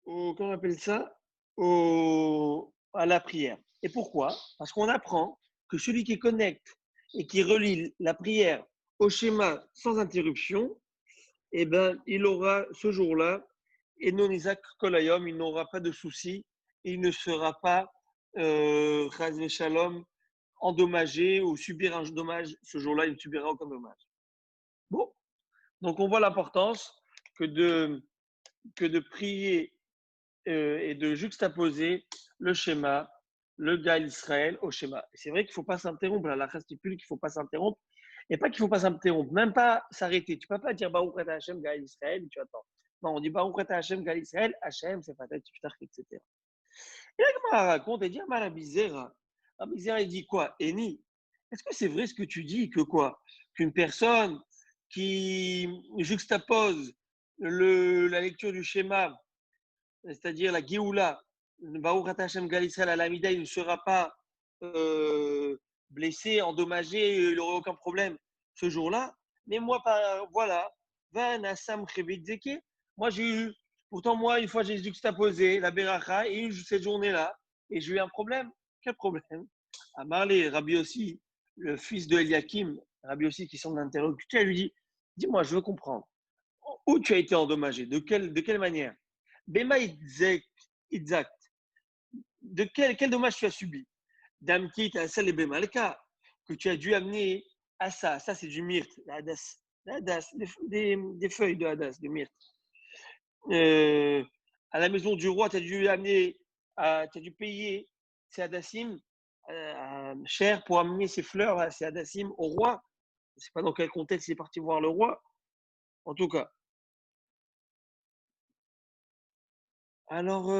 comment on appelle ça, à la prière. Et pourquoi? Parce qu'on apprend que celui qui connecte et qui relie la prière au schéma sans interruption, eh ben, il aura ce jour-là, et non Isaac Kolayom, il n'aura pas de soucis, il ne sera pas, Chas Shalom, endommagé ou subir un dommage. Ce jour-là, il ne subira aucun dommage. Bon, donc on voit l'importance que de prier et de juxtaposer le schéma, le Gaël Israël au schéma. C'est vrai qu'il ne faut pas s'interrompre. La lacha stipule qu'il ne faut pas s'interrompre. Et pas qu'il ne faut pas s'interrompre, même pas s'arrêter. Tu ne peux pas dire Baruch Ata Hashem Gaël Israël et tu attends. Non, on dit Baruch Ata Hashem Gaël Israël, Hashem, c'est pas tête, etc. Et là, comment elle raconte, elle dit à Rabizera. Rabizera, il dit quoi? Eni, est-ce que c'est vrai ce que tu dis que quoi? Qu'une personne qui juxtapose la lecture du schéma, c'est-à-dire la Géoula, Baruch Ata Hashem Gal Israël à l'Amida, il ne sera pas blessé, endommagé, il n'aurait aucun problème ce jour-là. Mais moi, voilà, moi j'ai eu, pourtant moi, une fois j'ai juxtaposé la Beracha et cette journée-là, et j'ai eu un problème. Quel problème? Amarlé, Rabbi aussi, le fils de Eliakim, Rabbi aussi qui sont interlocuteur, lui dit, dis-moi, je veux comprendre, où tu as été endommagé, de quelle manière? Bema exact. Quel dommage tu as subi? Damkit, Asal et Bemalka, que tu as dû amener à ça. Ça, c'est du myrte, la hadas. La hadas, des feuilles de hadas, de myrte. Euh, à la maison du roi, tu as dû amener, tu as dû payer ces hadassim cher pour amener ces fleurs, ces hadassim au roi. Je ne sais pas dans quel contexte il est parti voir le roi. En tout cas. Alors,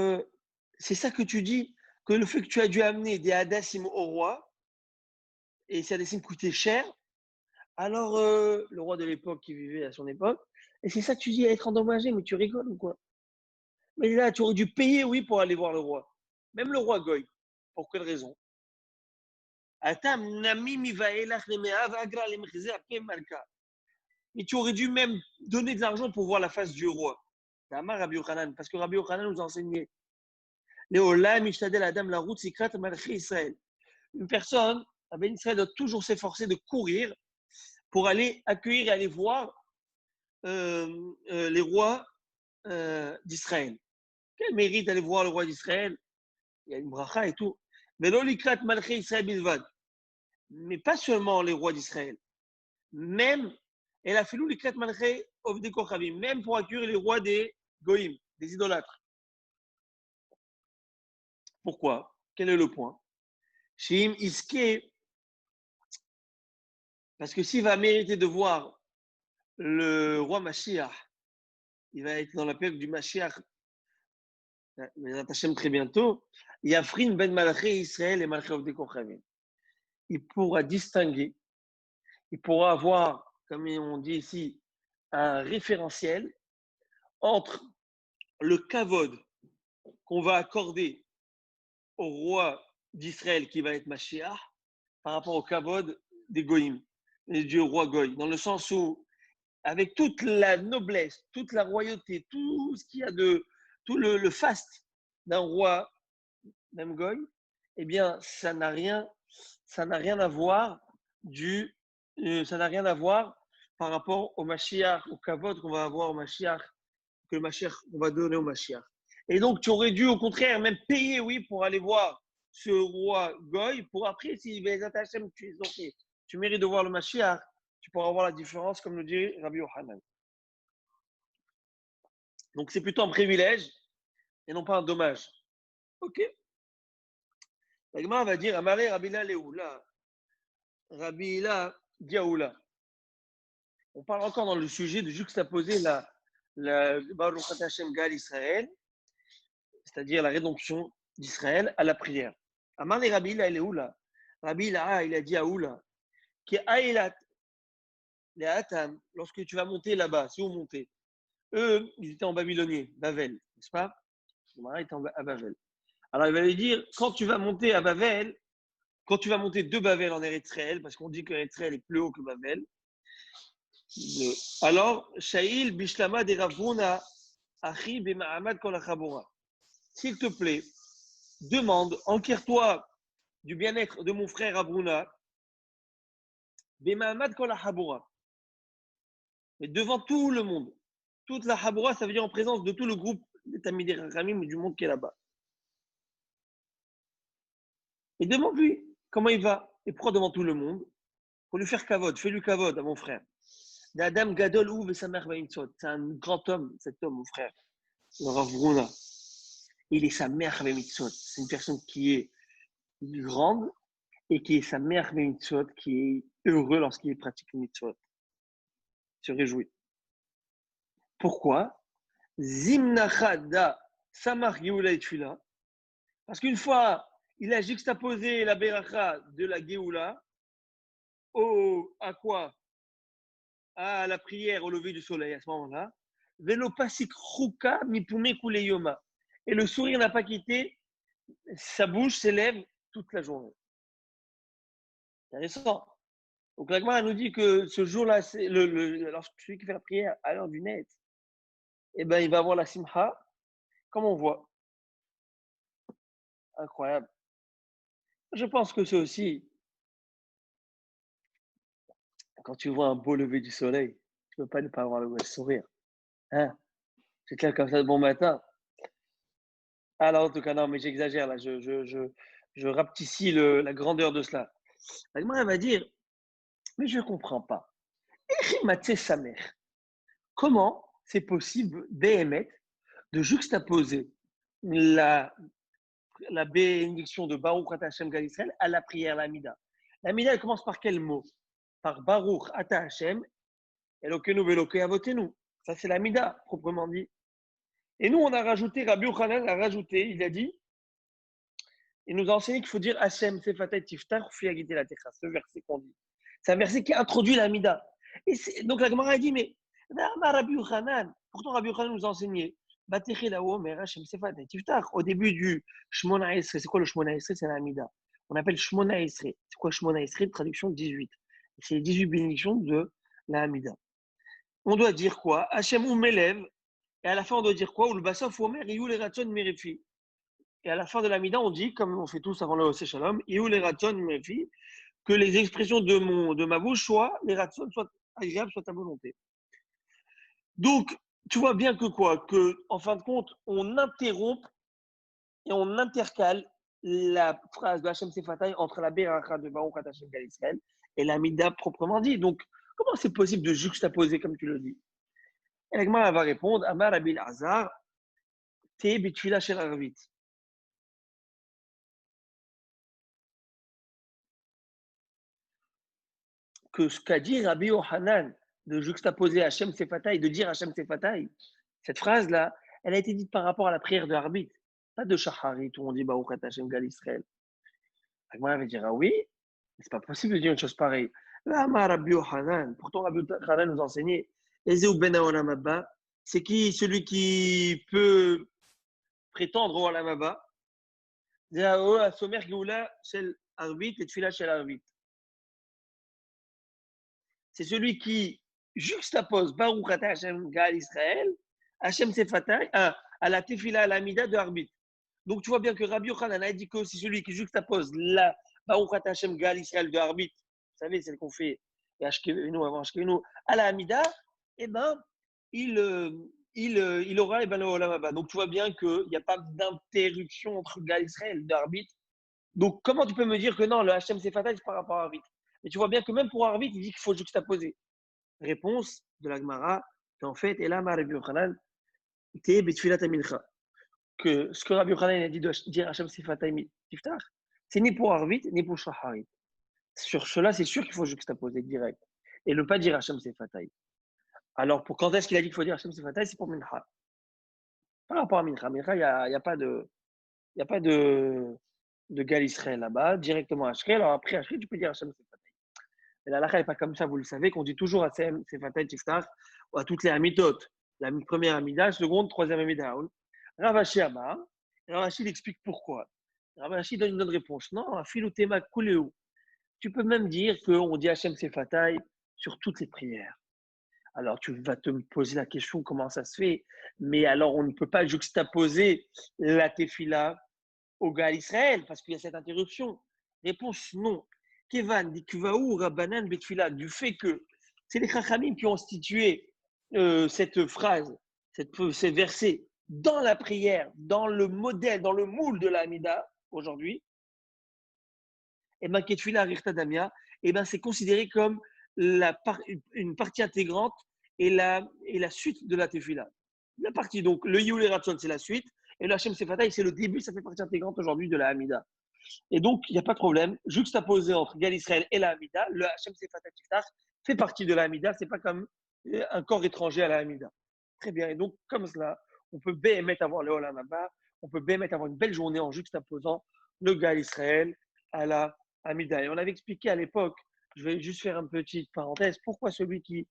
c'est ça que tu dis, que le fait que tu as dû amener des hadassim au roi, et ces hadassim coûtaient cher, alors le roi de l'époque qui vivait à son époque, et c'est ça que tu dis, être endommagé, mais tu rigoles ou quoi? Mais là, tu aurais dû payer, oui, pour aller voir le roi. Même le roi Goy. Pour quelle raison? Et tu aurais dû même donner de l'argent pour voir la face du roi. Parce que Rabbi Yochanan nous a enseigné. Une personne, Ben Israël, doit toujours s'efforcer de courir pour aller accueillir et aller voir les rois d'Israël. Quel mérite d'aller voir le roi d'Israël? Il y a une bracha et tout. Mais l'olikrat malché Israël bilvad. Mais pas seulement les rois d'Israël. Même, et la filou likrat malché ovde kochavim. Même pour accueillir les rois des goïm, des idolâtres. Pourquoi? Quel est le point? Shim iske, parce que s'il va mériter de voir le roi Mashiach, il va être dans la période du Mashiach, mais Hashem très bientôt, Yafrin ben Malaché Israël et Malaché Ovde Kochavim. Il pourra distinguer, il pourra avoir, comme on dit ici, un référentiel entre le kavod qu'on va accorder au roi d'Israël qui va être Mashiach par rapport au kavod des Goïm, et du roi Goï, dans le sens où, avec toute la noblesse, toute la royauté, tout ce qu'il y a de, tout le faste d'un roi, même Goï, eh bien, ça n'a rien à voir ça n'a rien à voir par rapport au Mashiach, au kavod qu'on va avoir au Mashiach, que le Mashiach, on va donner au Mashiach. Et donc, tu aurais dû, au contraire, même payer, oui, pour aller voir ce roi Goy, pour après, si tu mérites de voir le Mashiach, tu pourras voir la différence, comme le dit Rabbi Yochanan. Donc, c'est plutôt un privilège et non pas un dommage. Ok. La Gemara va dire, Amaré Rabila Leoula, Rabila Diaoula. On parle encore dans le sujet de juxtaposer la Baruch Hashem Gal Israël, c'est-à-dire la rédemption d'Israël à la prière. Amar les Rabbi Ila, il est où là? Rabbi Ila, il a dit à Oula, qui est Aïlat, les Atam, lorsque tu vas monter là-bas, si vous montez, eux, ils étaient en Babylonie, Bavel, n'est-ce pas? Ils étaient à Bavel. Alors il va lui dire, quand tu vas monter à Bavel, quand tu vas monter de Bavel en Érythréel, parce qu'on dit que l'Érythréel est plus haut que Bavel, alors, Shaïl Bishlama des Ravuna, Achi b'ma'amad kol hachabura. S'il te plaît, demande, enquiers-toi du bien-être de mon frère Abruna, b'ma'amad kol hachabura. Mais devant tout le monde. Toute la Haboura, ça veut dire en présence de tout le groupe des Tamidei Chachamim du monde qui est là-bas. Et demande-lui comment il va. Et pourquoi devant tout le monde? Pour lui faire kavod. Fais-lui kavod à mon frère. D'Adam Gadol Ouv et sa mère Vaïntsot. C'est un grand homme, cet homme, mon frère. Le Rav Bruna. Il est sa mère Vaïntsot. C'est une personne qui est grande et qui est sa mère Vaïntsot, qui est heureux lorsqu'il pratique une mitzvot. Il se réjouit. Pourquoi? Zimnachada Samar Geoula et Tfila. Parce qu'une fois, il a juxtaposé la Beracha de la Geoula à quoi? À la prière au lever du soleil à ce moment-là. Velo pasik chouka mipume kuleyoma. Et le sourire n'a pas quitté sa bouche, ses lèvres toute la journée. Intéressant. Donc la Gemara nous dit que ce jour-là, c'est lorsque celui qui fait la prière à l'heure du net, eh ben, il va avoir la simha, comme on voit. Incroyable. Je pense que c'est aussi, quand tu vois un beau lever du soleil, tu ne peux pas ne pas avoir le sourire. Hein? C'est clair comme ça de bon matin. Alors, en tout cas, non, mais j'exagère là, je rapetissis la grandeur de cela. La Gemara va dire, mais je ne comprends pas. Sa mère. Comment c'est possible d'émettre, de juxtaposer la bénédiction de Baruch Ata Hashem Gal Israël à la prière, l'Amida. L'Amida, elle commence par quel mot? Par Baruch Ata Hashem, Elokenu Veloke Avotenu. Ça, c'est l'Amida, proprement dit. Et nous, on a rajouté, Rabbi Yochanan a rajouté, il a dit, il nous a enseigné qu'il faut dire Hashem Sefatay Tiftar Fiagite la Techa, ce verset qu'on dit. C'est un verset qui introduit l'Amida. Donc la Gemara a dit, mais Rabbi Yochanan, pourtant Rabbi Yochanan nous a enseigné, au début du Shmona Esrei, c'est quoi le Shmona Esrei? C'est l'Amida. On appelle Shmona Esrei. C'est quoi Shmona Esrei? Traduction 18. C'est les 18 bénédictions de l'Amida. On doit dire quoi? Hashem ou m'élève. Et à la fin, on doit dire quoi? Ou le Bassof ou Omer, Iou les Ratson Merefi. Et à la fin de l'Amida, on dit, comme on fait tous avant le Osé Shalom, Iou les Ratson Merefi, que les expressions de ma bouche soient, les Ratson soient agréables, soient ta volonté. Donc, tu vois bien que quoi? Que, en fin de compte, on interrompt et on intercale la phrase de Hachem Sefatay entre la Beracha de Baruch Ata Hashem Gal Israël et la Mida proprement dit. Donc, comment c'est possible de juxtaposer comme tu le dis? Et la Gemara va répondre, Amar Abil Hazar, Te Bitfila Shel Arvit. Que ce qu'a dit Rabbi Yohanan de juxtaposer Hachem Sefatay, de dire Hachem Sefatay, cette phrase-là, elle a été dite par rapport à la prière de Arbit, pas de Shacharit où on dit Baruch Ata Hashem Gal Israël. La Gemara va dire, ah oui, c'est pas possible de dire une chose pareille. Là, Rabbi Yohanan, pourtant Rabbi Yohanan nous enseignait, Ezeu ben Haolam Haba, c'est qui celui qui peut prétendre au Olam Haba? Zéao Somer Geoula Shel Arvit et Tfila Shel Arvit. C'est celui qui juxtapose Baruch Ata Hashem Gal Israël, Hashem Sefatay, à la Tefila, à la Mida de Arbit. Donc tu vois bien que Rabbi Yochanan a dit que c'est celui qui juxtapose la Baruch Ata Hashem Gal Israël de Arbit, vous savez, celle qu'on fait avant Ashkevenu, à la Hamida, eh ben, il aura le Olam Haba. Donc tu vois bien qu'il n'y a pas d'interruption entre Gal Israël de Arbit. Donc comment tu peux me dire que non, le Hashem c'est fatal, c'est par rapport à Arbit? Mais tu vois bien que même pour Arbit, il dit qu'il faut juxtaposer. Réponse de la Gemara, en fait, et là, Rabbi Yochanan, t'es betfilat amincha. Que ce que Rabbi Yochanan a dit de dire Hashem Sefatay Tiftar, c'est ni pour Arvit, ni pour Shacharit. Sur cela, c'est sûr qu'il faut juxtaposer direct. Et ne pas dire Hashem Sefatay. Alors, pour quand est-ce qu'il a dit qu'il faut dire Hashem Sefatay? C'est pour Mincha. Par rapport à Mincha. Mincha, il n'y a pas de Gal Israël là-bas, directement à Shre. Alors après, à Shre, tu peux dire Hashem Sefatay. Mais la lacha n'est pas comme ça, vous le savez, qu'on dit toujours Hashem Sefatay Tiftar à toutes les Amitot. La première Amida, seconde, troisième Amida. Rav Ashi Amar, Rav Ashi explique pourquoi. Rav Ashi donne une autre réponse. Non, Filotema Kuleu. Tu peux même dire qu'on dit Hashem Sefatay sur toutes les prières. Alors, tu vas te poser la question comment ça se fait. Mais alors, on ne peut pas juxtaposer la tefila au Gaal Israël parce qu'il y a cette interruption. Réponse non. Kevan dit Kuvaou Rabbanan Betfila, du fait que c'est les Chachamim qui ont institué cette phrase, ces versets dans la prière, dans le modèle, dans le moule de la Hamida aujourd'hui. Et bien, Ketfila Damia, et ben, c'est considéré comme une partie intégrante et la suite de la Tefila. La partie, donc, le Yul et Ratson, c'est la suite, et le Hashem Sefatay, c'est le début, ça fait partie intégrante aujourd'hui de la Hamida. Et donc, il n'y a pas de problème, juxtaposé entre Gal Israël et la Hamida, le Hashem Sefatay Tiftach fait partie de la Hamida, c'est pas comme un corps étranger à la Hamida. Très bien, et donc, comme cela, on peut bémettre avoir le Olam Haba, on peut bémettre avoir une belle journée en juxtaposant le Gal Israël à la Hamida. Et on avait expliqué à l'époque, je vais juste faire une petite parenthèse, pourquoi celui qui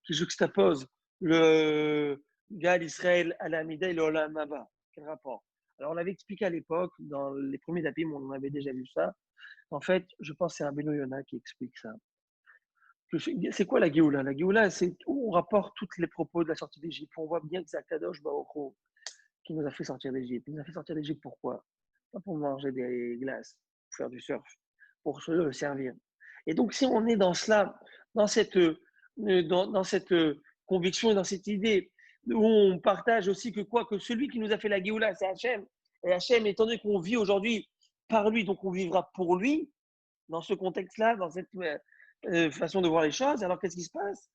juxtapose le Gal Israël à la Hamida et le Olam Haba. Quel rapport? Alors, on l'avait expliqué à l'époque, dans les premiers tapis, on avait déjà vu ça. En fait, je pense que c'est un Beno Yona qui explique ça. C'est quoi la Géoula? La Géoula, c'est où on rapporte tous les propos de la sortie d'Égypte. On voit bien que c'est Akadosh Baruch Hu qui nous a fait sortir d'Égypte. Il nous a fait sortir d'Égypte pourquoi? Pas pour manger des glaces, pour faire du surf, pour se servir. Et donc, si on est dans cela, dans cette conviction et dans cette idée où on partage aussi que celui qui nous a fait la Géoula, c'est Hachem. Et Hachem, étant donné qu'on vit aujourd'hui par lui, donc on vivra pour lui, dans ce contexte-là, dans cette façon de voir les choses, alors qu'est-ce qui se passe?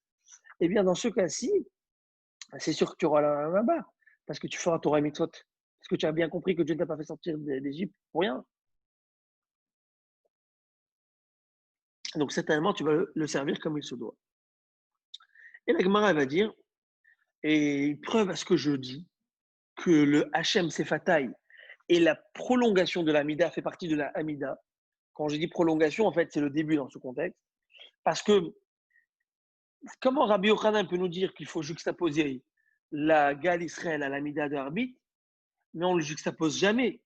Eh bien, dans ce cas-ci, c'est sûr que tu auras la là-bas, parce que tu feras Torah et Mitzvot. Parce que tu as bien compris que Dieu ne t'a pas fait sortir d'Égypte pour rien. Donc, certainement, tu vas le servir comme il se doit. Et la Gemara va dire, et preuve à ce que je dis, que le Hachem Sefatay et la prolongation de la Hamida fait partie de la Hamida. Quand je dis prolongation, en fait, c'est le début dans ce contexte. Parce que, comment Rabbi Yochanan peut nous dire qu'il faut juxtaposer la Gal Israël à la Hamida de Harbit, mais on ne le juxtapose jamais.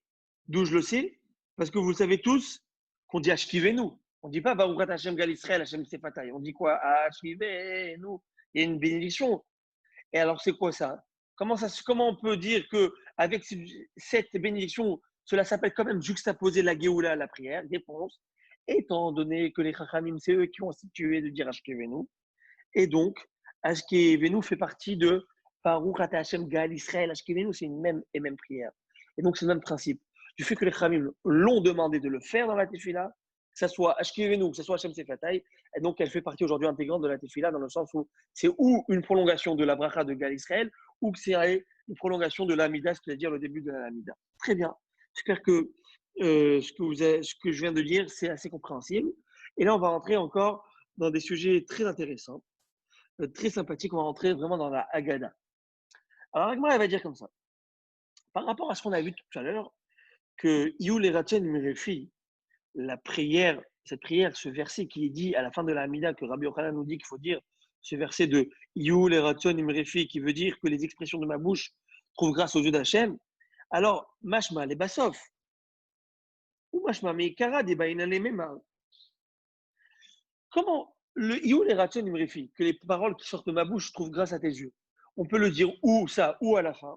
D'où je le sais? Parce que vous le savez tous qu'on dit Ashkivenu. On ne dit pas Baruch Hashem Gal Israël, Hashem Sefatay. On dit quoi? Ashkivenu. Il y a une bénédiction. Et alors, c'est quoi ça? Comment on peut dire qu'avec cette bénédiction, cela s'appelle quand même juxtaposer la Géoula à la prière? Réponse, étant donné que les Chachamim, c'est eux qui ont institué de dire Ashkevenu. Et donc, Ashkevenu fait partie de Baruch Ata Hashem Gal Israël. Ashkevenu, c'est une même prière. Et donc, c'est le même principe. Du fait que les Chachamim l'ont demandé de le faire dans la Tefila, que ce soit Ashkevenu, que ce soit Hashem Sefatay, et donc elle fait partie aujourd'hui intégrante de la Tefila dans le sens où c'est ou une prolongation de la bracha de Gal Israël ou que c'est une prolongation de l'Amida, c'est-à-dire le début de l'Amida. Très bien. J'espère que ce que je viens de dire, c'est assez compréhensible. Et là, on va rentrer encore dans des sujets très intéressants, très sympathiques. On va rentrer vraiment dans la Haggadah. Alors, Agmara, elle va dire comme ça. Par rapport à ce qu'on a vu tout à l'heure, que Yul et Ratchen Mirefi, la prière, cette prière, ce verset qui est dit à la fin de la Hamida, que Rabbi Yochanan nous dit qu'il faut dire, ce verset de Yul et Ratson Imrefi, qui veut dire que les expressions de ma bouche trouvent grâce aux yeux d'Hachem. Alors, Mashma, les Bassof, ou Mashma, mais Kara, des Bainane Mema. Comment le Yul et Ratson Imrefi, que les paroles qui sortent de ma bouche trouvent grâce à tes yeux? On peut le dire ou ça, ou à la fin.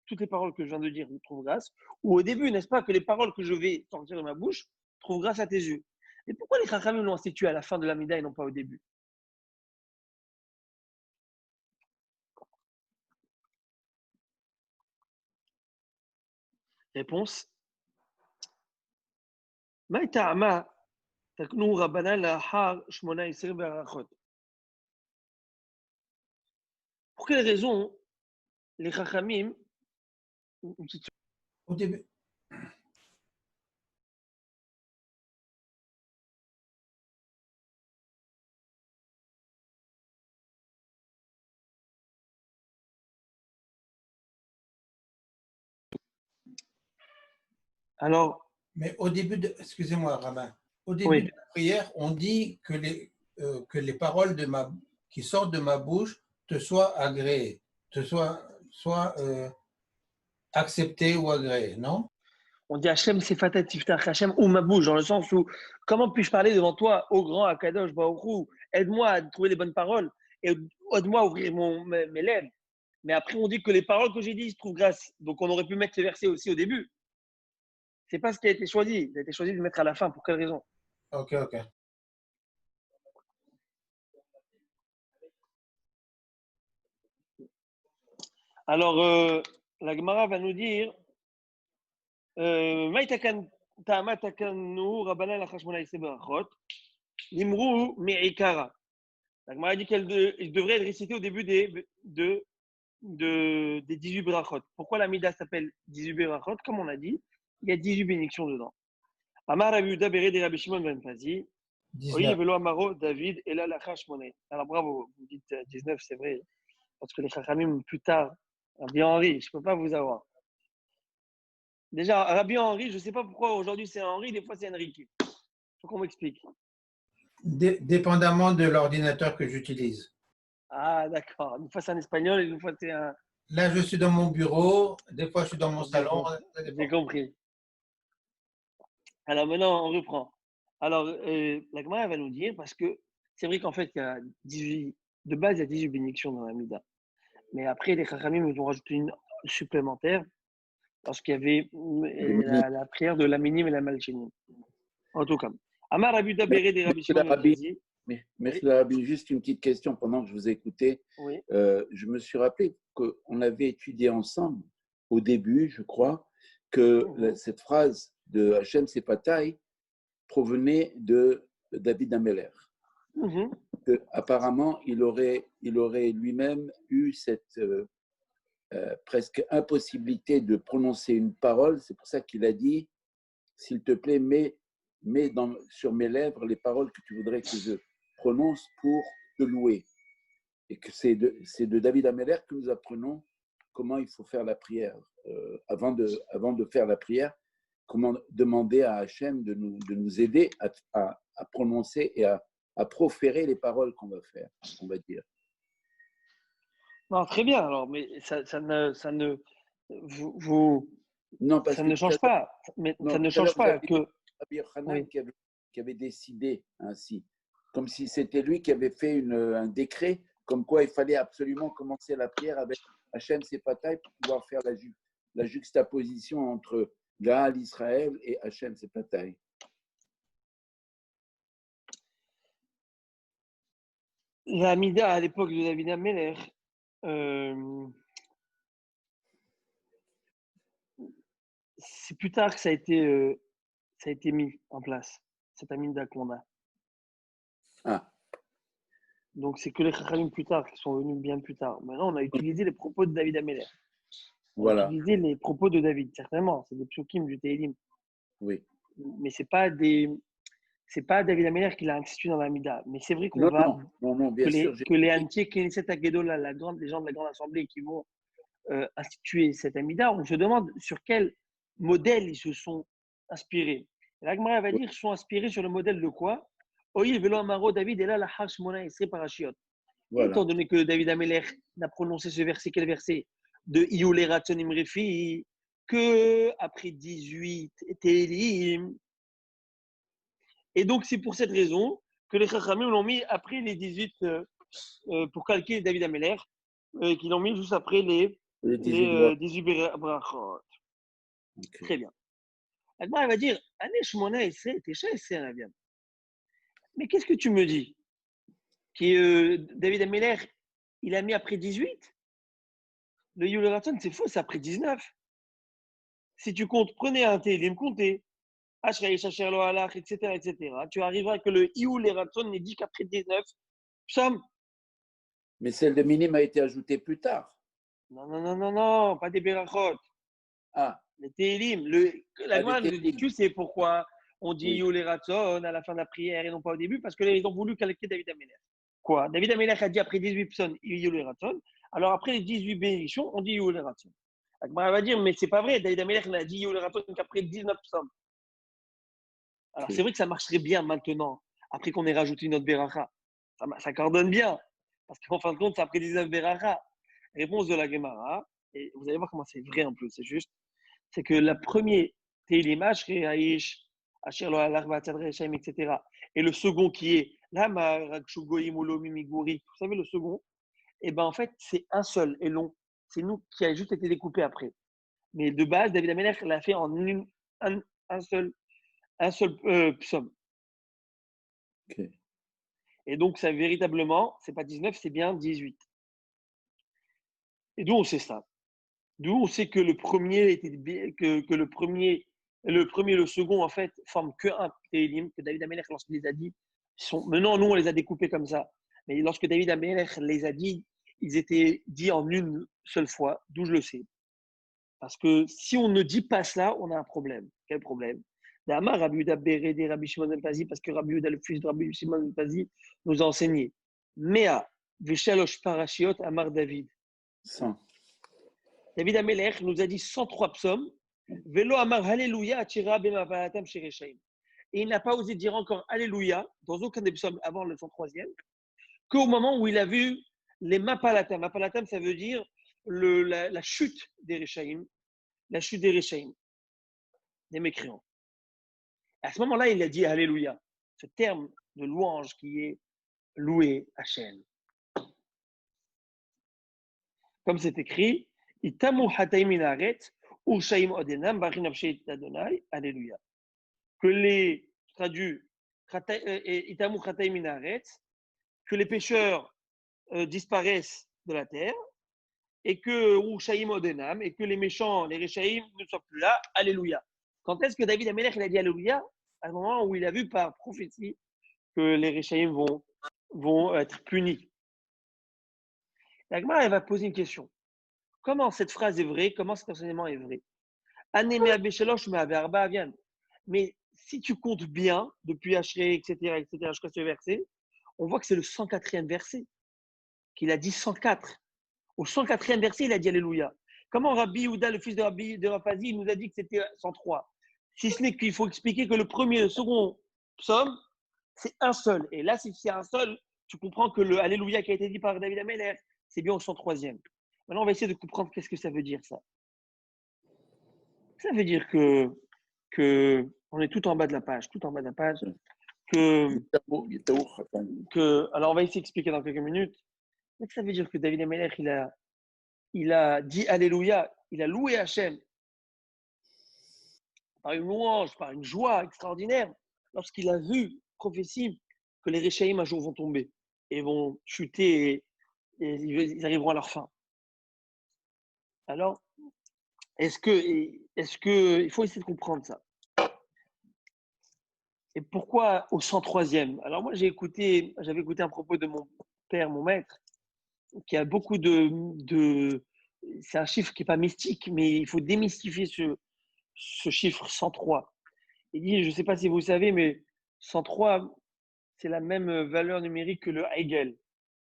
Toutes les paroles que je viens de dire trouvent grâce. Ou au début, n'est-ce pas, que les paroles que je vais sortir de ma bouche trouvent grâce à tes yeux. Et pourquoi les Chachamim l'ont institué à la fin de la Mida et non pas au début? Réponse. Pour quelle raison les Chachamim. Au début. Alors, Mais au début de, excusez-moi, Rabbin, au début oui, de la prière, on dit que les paroles qui sortent de ma bouche te soient agréées, te soient acceptées ou agréées, non? on dit Hachem Sefatat Tiftach Hachem ou ma bouche, dans le sens où comment puis-je parler devant toi, ô grand Akadosh Baruch Hu, aide-moi à trouver les bonnes paroles. et aide-moi à ouvrir mes lèvres. Mais après, on dit que les paroles que j'ai dites, je trouve grâce. Donc, on aurait pu mettre ce verset aussi au début. C'est pas ce qui a été choisi. Il a été choisi de le mettre à la fin. Pour quelle raison? Ok, ok. Alors, la Gemara va nous dire Maïtakan Ta'amatakanu Rabbanan Lachashmona Isse Berachot Nimru Me'ikara. La Gemara dit qu'elle devrait être récitée au début des 18 Berachot. Pourquoi la Mida s'appelle 18 Berachot? Comme on a dit, il y a 18 bénédictions dedans. Amar Rabbi Yehuda Bered et Rabbi Shimon ben Fazi. Oui, 19. Velo Amaro David et là la Chashmona. Alors bravo, vous dites 19, c'est vrai. Parce que les Chachamim, plus tard, Rabbi Henri, je ne peux pas vous avoir. Déjà, Rabbi Henri, je ne sais pas pourquoi aujourd'hui c'est Henri, des fois c'est Enrique. Il faut qu'on m'explique. Dépendamment de l'ordinateur que j'utilise. Ah, d'accord. Une fois c'est un espagnol et une fois c'est un. Là, je suis dans mon bureau, des fois je suis dans mon salon. Ça dépend. J'ai compris. Alors maintenant, on reprend. Alors, la Gemara va nous dire, parce que c'est vrai qu'en fait, il y a 18, de base, il y a 18 bénédictions dans la Mida. Mais après, les Chachamim ils ont rajouté une supplémentaire parce qu'il y avait la prière de la minime et la malchinim. En tout cas. Amar Rabbi Yehuda Bered et Rabbi Shimon ben Fazi. Merci, Oui. Rabbi. Juste une petite question pendant que je vous écoutais. Oui. Je me suis rappelé qu'on avait étudié ensemble au début, je crois, que cette phrase de Hachem Sephatai provenait de David Ameller. Apparemment, il aurait lui-même eu cette presque impossibilité de prononcer une parole. C'est pour ça qu'il a dit, s'il te plaît, mets sur mes lèvres les paroles que tu voudrais que je prononce pour te louer. Et que c'est de David Ameller que nous apprenons comment il faut faire la prière. Avant de faire la prière, comment demander à Hachem de nous aider à prononcer et à proférer les paroles qu'on va faire, on va dire. Non, très bien, alors, mais ça ne, vous, non, parce ça que ne change pas. Mais non, ça ne tout à l'heure, change pas que. Rabbi Yochanan Oui. qui avait décidé ainsi, comme si c'était lui qui avait fait un décret comme quoi il fallait absolument commencer la prière avec Hachem Sephatai pour pouvoir faire la juxtaposition entre Gaal Israël et Hachem Sephatai. La Mida, à l'époque de David Ameller, c'est plus tard que ça a été mis en place, cette Amida qu'on a. Ah. Donc, c'est que les Chachamim plus tard qui sont venus bien plus tard. Maintenant, on a utilisé les propos de David Ameller. On a utilisé les propos de David, certainement. C'est des psukim du Tehillim. Oui. Mais c'est pas David Ameller qui l'a institué dans la Mida. Mais c'est vrai qu'on va. Non, bien sûr. Que les Antiers, Knesset Agedola, les gens de la grande assemblée qui vont instituer cette Amida, on se demande sur quel modèle ils se sont inspirés. La Gemara va dire qu'ils sont inspirés sur le modèle de quoi? Oïl velo amaro David et là la hashmona isri parashiot. Étant donné que David Ameller n'a prononcé ce verset, quel verset? De Iyule Ratsonim Refi, que après 18 Télim. Et donc, c'est pour cette raison que les Chachamim l'ont mis après les 18 pour calquer David Ameller, qu'ils l'ont mis juste après les 18 brachot. Okay. Très bien. Alors, elle va dire mais qu'est-ce que tu me dis? Que David Ameller, il a mis après 18? Le Yule Raton, c'est faux, c'est après 19. Si tu comptes, prenez un télim, comptez. Etc., etc. Tu arriveras que le Yule Raton n'est dit qu'après 19. Psaume. Mais celle de Minim a été ajoutée plus tard. Non, pas des Berachot. Ah. Les Télim. La Gemara nous dit, tu sais pourquoi on dit Yule Raton à la fin de la prière et non pas au début? Parce qu'ils ont voulu calquer David Ameller. Quoi? David Ameller a dit après 18 psaumes, Yule Raton. Alors après les 18 bénédictions, on dit Yule Raton. La Gemara va dire, mais c'est pas vrai. David Ameller n'a dit Yule Raton qu'après 19 psaumes. Alors, c'est vrai que ça marcherait bien maintenant, après qu'on ait rajouté une autre Beracha. Ça coordonne bien, parce qu'en fin de compte, c'est après 19 Beracha. Réponse de la Gemara, et vous allez voir comment c'est vrai en plus, c'est juste, c'est que la première, Teilim, Ashre, Aish, Asher, Lo, Alar, Vatadre, Shem, etc. Et le second qui est Là, vous savez, le second, et ben en fait, c'est un seul et long. C'est nous qui a juste été découpé après. Mais de base, David Amelech l'a fait en un, un seul, un seul psaume. Ok. Et donc, ça véritablement, c'est pas 19, c'est bien 18. Et d'où on sait ça? D'où on sait que le premier que le premier, et le second, en fait, forment que un Télim, que David Amelech, lorsqu'il les a dit, sont. Maintenant, nous, on les a découpés comme ça. Mais lorsque David Amelech les a dit, ils étaient dits en une seule fois, d'où je le sais. Parce que si on ne dit pas cela, on a un problème. Quel problème? D'Amar, Rabbi Yehuda Bérédé, Rabbi Shimon ben Pazi, parce que Rabbi Yehuda, le fils de Rabbi Shimon ben Pazi, nous a enseigné. Mea, Veshalosh Parashiot, Amar David. 100. David Amelech nous a dit 103 psaumes. Velo Amar Alléluia, Atira Bemavalatam Shereshaim. Et il n'a pas osé dire encore Alléluia dans aucun des psaumes avant le 103e, qu'au moment où il a vu les Mapalatam. Mapalatam, ça veut dire la chute des Reshaim, la chute des Reshaim, des mécréants. À ce moment-là, il a dit Alléluia, ce terme de louange qui est loué Hachem. Comme c'est écrit, Itamu Hataim Minaret, Urshaim Odenam, Barinavshet Adonai, Alléluia. Que les traduits, Itamu Hataim Minaret, que les pécheurs disparaissent de la terre, et que Urshaim Odenam, et que les méchants, les Reshaim ne soient plus là, Alléluia. Quand est-ce que David Amelech a dit Alléluia? À un moment où il a vu par prophétie que les Reshaim vont être punis. La Gemara, elle va poser une question. Comment cette phrase est vraie? Comment cet enseignement est vrai? Mais si tu comptes bien, depuis Hachré, etc., jusqu'à ce verset, on voit que c'est le 104e verset qu'il a dit 104. Au 104e verset, il a dit Alléluia. Comment Rabbi Yehuda, le fils de Rabbi de Rapazi, il nous a dit que c'était 103? Si ce n'est qu'il faut expliquer que le premier et le second psaume, c'est un seul. Et là, si c'est un seul, tu comprends que le Alléluia qui a été dit par David Ameller, c'est bien au 103e. Maintenant, on va essayer de comprendre qu'est-ce que ça veut dire, ça. Ça veut dire que on est tout en bas de la page, alors on va essayer d'expliquer dans quelques minutes. Ça veut dire que David Ameller, il a dit Alléluia, il a loué Hachem par une louange, par une joie extraordinaire, lorsqu'il a vu, prophétie, que les Réchaïm un jour vont tomber et vont chuter et ils arriveront à leur fin. Alors, il faut essayer de comprendre ça. Et pourquoi au 103e? Alors moi, j'avais écouté un propos de mon père, mon maître, qui a beaucoup c'est un chiffre qui n'est pas mystique, mais il faut démystifier ce chiffre 103. Il dit, je ne sais pas si vous savez, mais 103, c'est la même valeur numérique que le Hegel.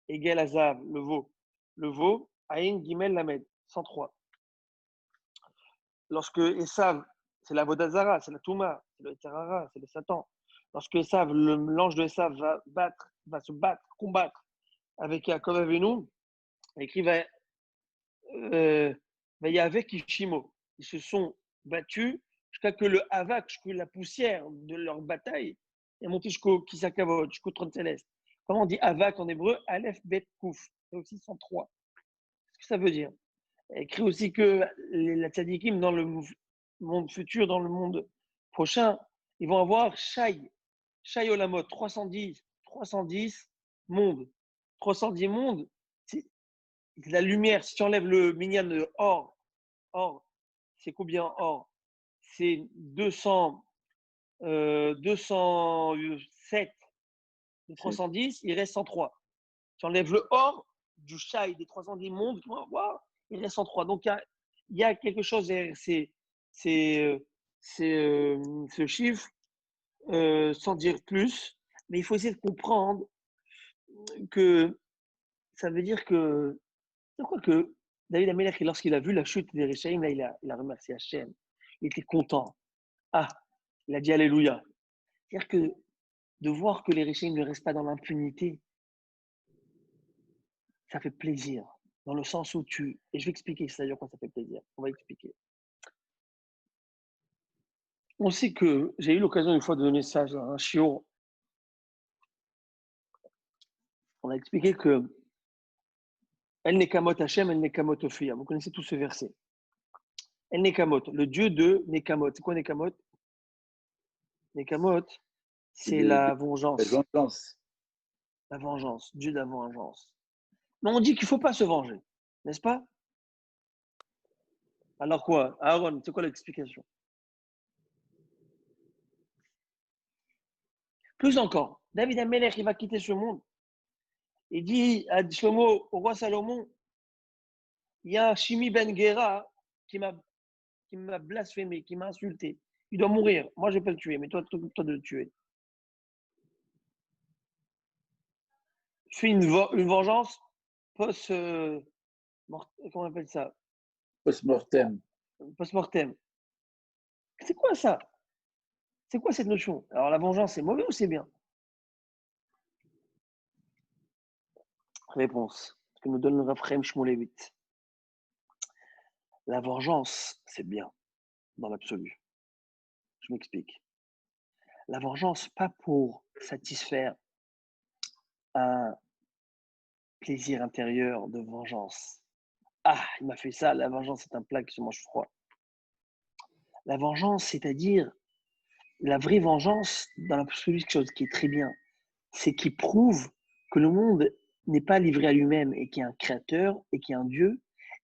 Hegel Azav, le veau. Le veau, Aïn Gimel Lamed, 103. Lorsque Esav, c'est la Vodazara, c'est la Touma, c'est le Terara, c'est le Satan. Lorsque Esav, l'ange de Esav va se battre, combattre avec Yaakov Avinu, écrit Vayavek Ishimo. Ils se sont battus jusqu'à que le Havak, jusqu'à la poussière de leur bataille, est montée jusqu'au Kisakavod, jusqu'au trône céleste. Comment on dit Havak en hébreu? Aleph Bet Kouf. C'est aussi 103. Qu'est-ce que ça veut dire? Il écrit aussi que la tzadikim dans le monde futur, dans le monde prochain, ils vont avoir Shai Olamot, 310 mondes. 310 mondes, c'est la lumière. Si tu enlèves le minyan de or, c'est combien or? C'est 207 de 310, il reste 103. Tu enlèves le or du Shai des 310 mondes, tu vas voir, il reste 103. Donc, il y a quelque chose derrière ce chiffre, sans dire plus, mais il faut essayer de comprendre que ça veut dire que, c'est quoi que David Amelech, lorsqu'il a vu la chute des Réchaïm, là, il a remercié Hachem. Il était content. Ah, il a dit Alléluia. C'est-à-dire que de voir que les Réchaïm ne restent pas dans l'impunité, ça fait plaisir. Dans le sens où et je vais expliquer, c'est-à-dire quoi ça fait plaisir. On va expliquer. On sait que j'ai eu l'occasion une fois de donner ça à un chiot On a expliqué que El Nekamot Hashem, El Nekamot Ophia. Vous connaissez tout ce verset. El Nekamot, le Dieu de Nekamot. C'est quoi Nekamot? Nekamot, c'est la La vengeance. vengeance. La vengeance, Dieu de la vengeance. Mais on dit qu'il ne faut pas se venger, n'est-ce pas? Alors quoi? Aaron, c'est quoi l'explication? Plus encore, David Amelech, il va quitter ce monde. Il dit à Shlomo, au roi Salomon, il y a un Shimi Ben Gera qui m'a blasphémé, qui m'a insulté. Il doit mourir. Moi, je vais pas le tuer, mais toi de le tuer. Fais une vengeance post, comment on appelle ça? Post-mortem. Post-mortem. C'est quoi ça? C'est quoi cette notion? Alors, la vengeance, c'est mauvais ou c'est bien? Réponse. Ce que nous donne le Raphaël Shmulevitch. La vengeance, c'est bien, dans l'absolu. Je m'explique. La vengeance, pas pour satisfaire un plaisir intérieur de vengeance. Ah, il m'a fait ça, la vengeance, c'est un plat qui se mange froid. La vengeance, c'est-à-dire la vraie vengeance, dans l'absolu, quelque chose qui est très bien. C'est qui prouve que le monde n'est pas livré à lui-même et qu'il y a un créateur et qu'il y a un Dieu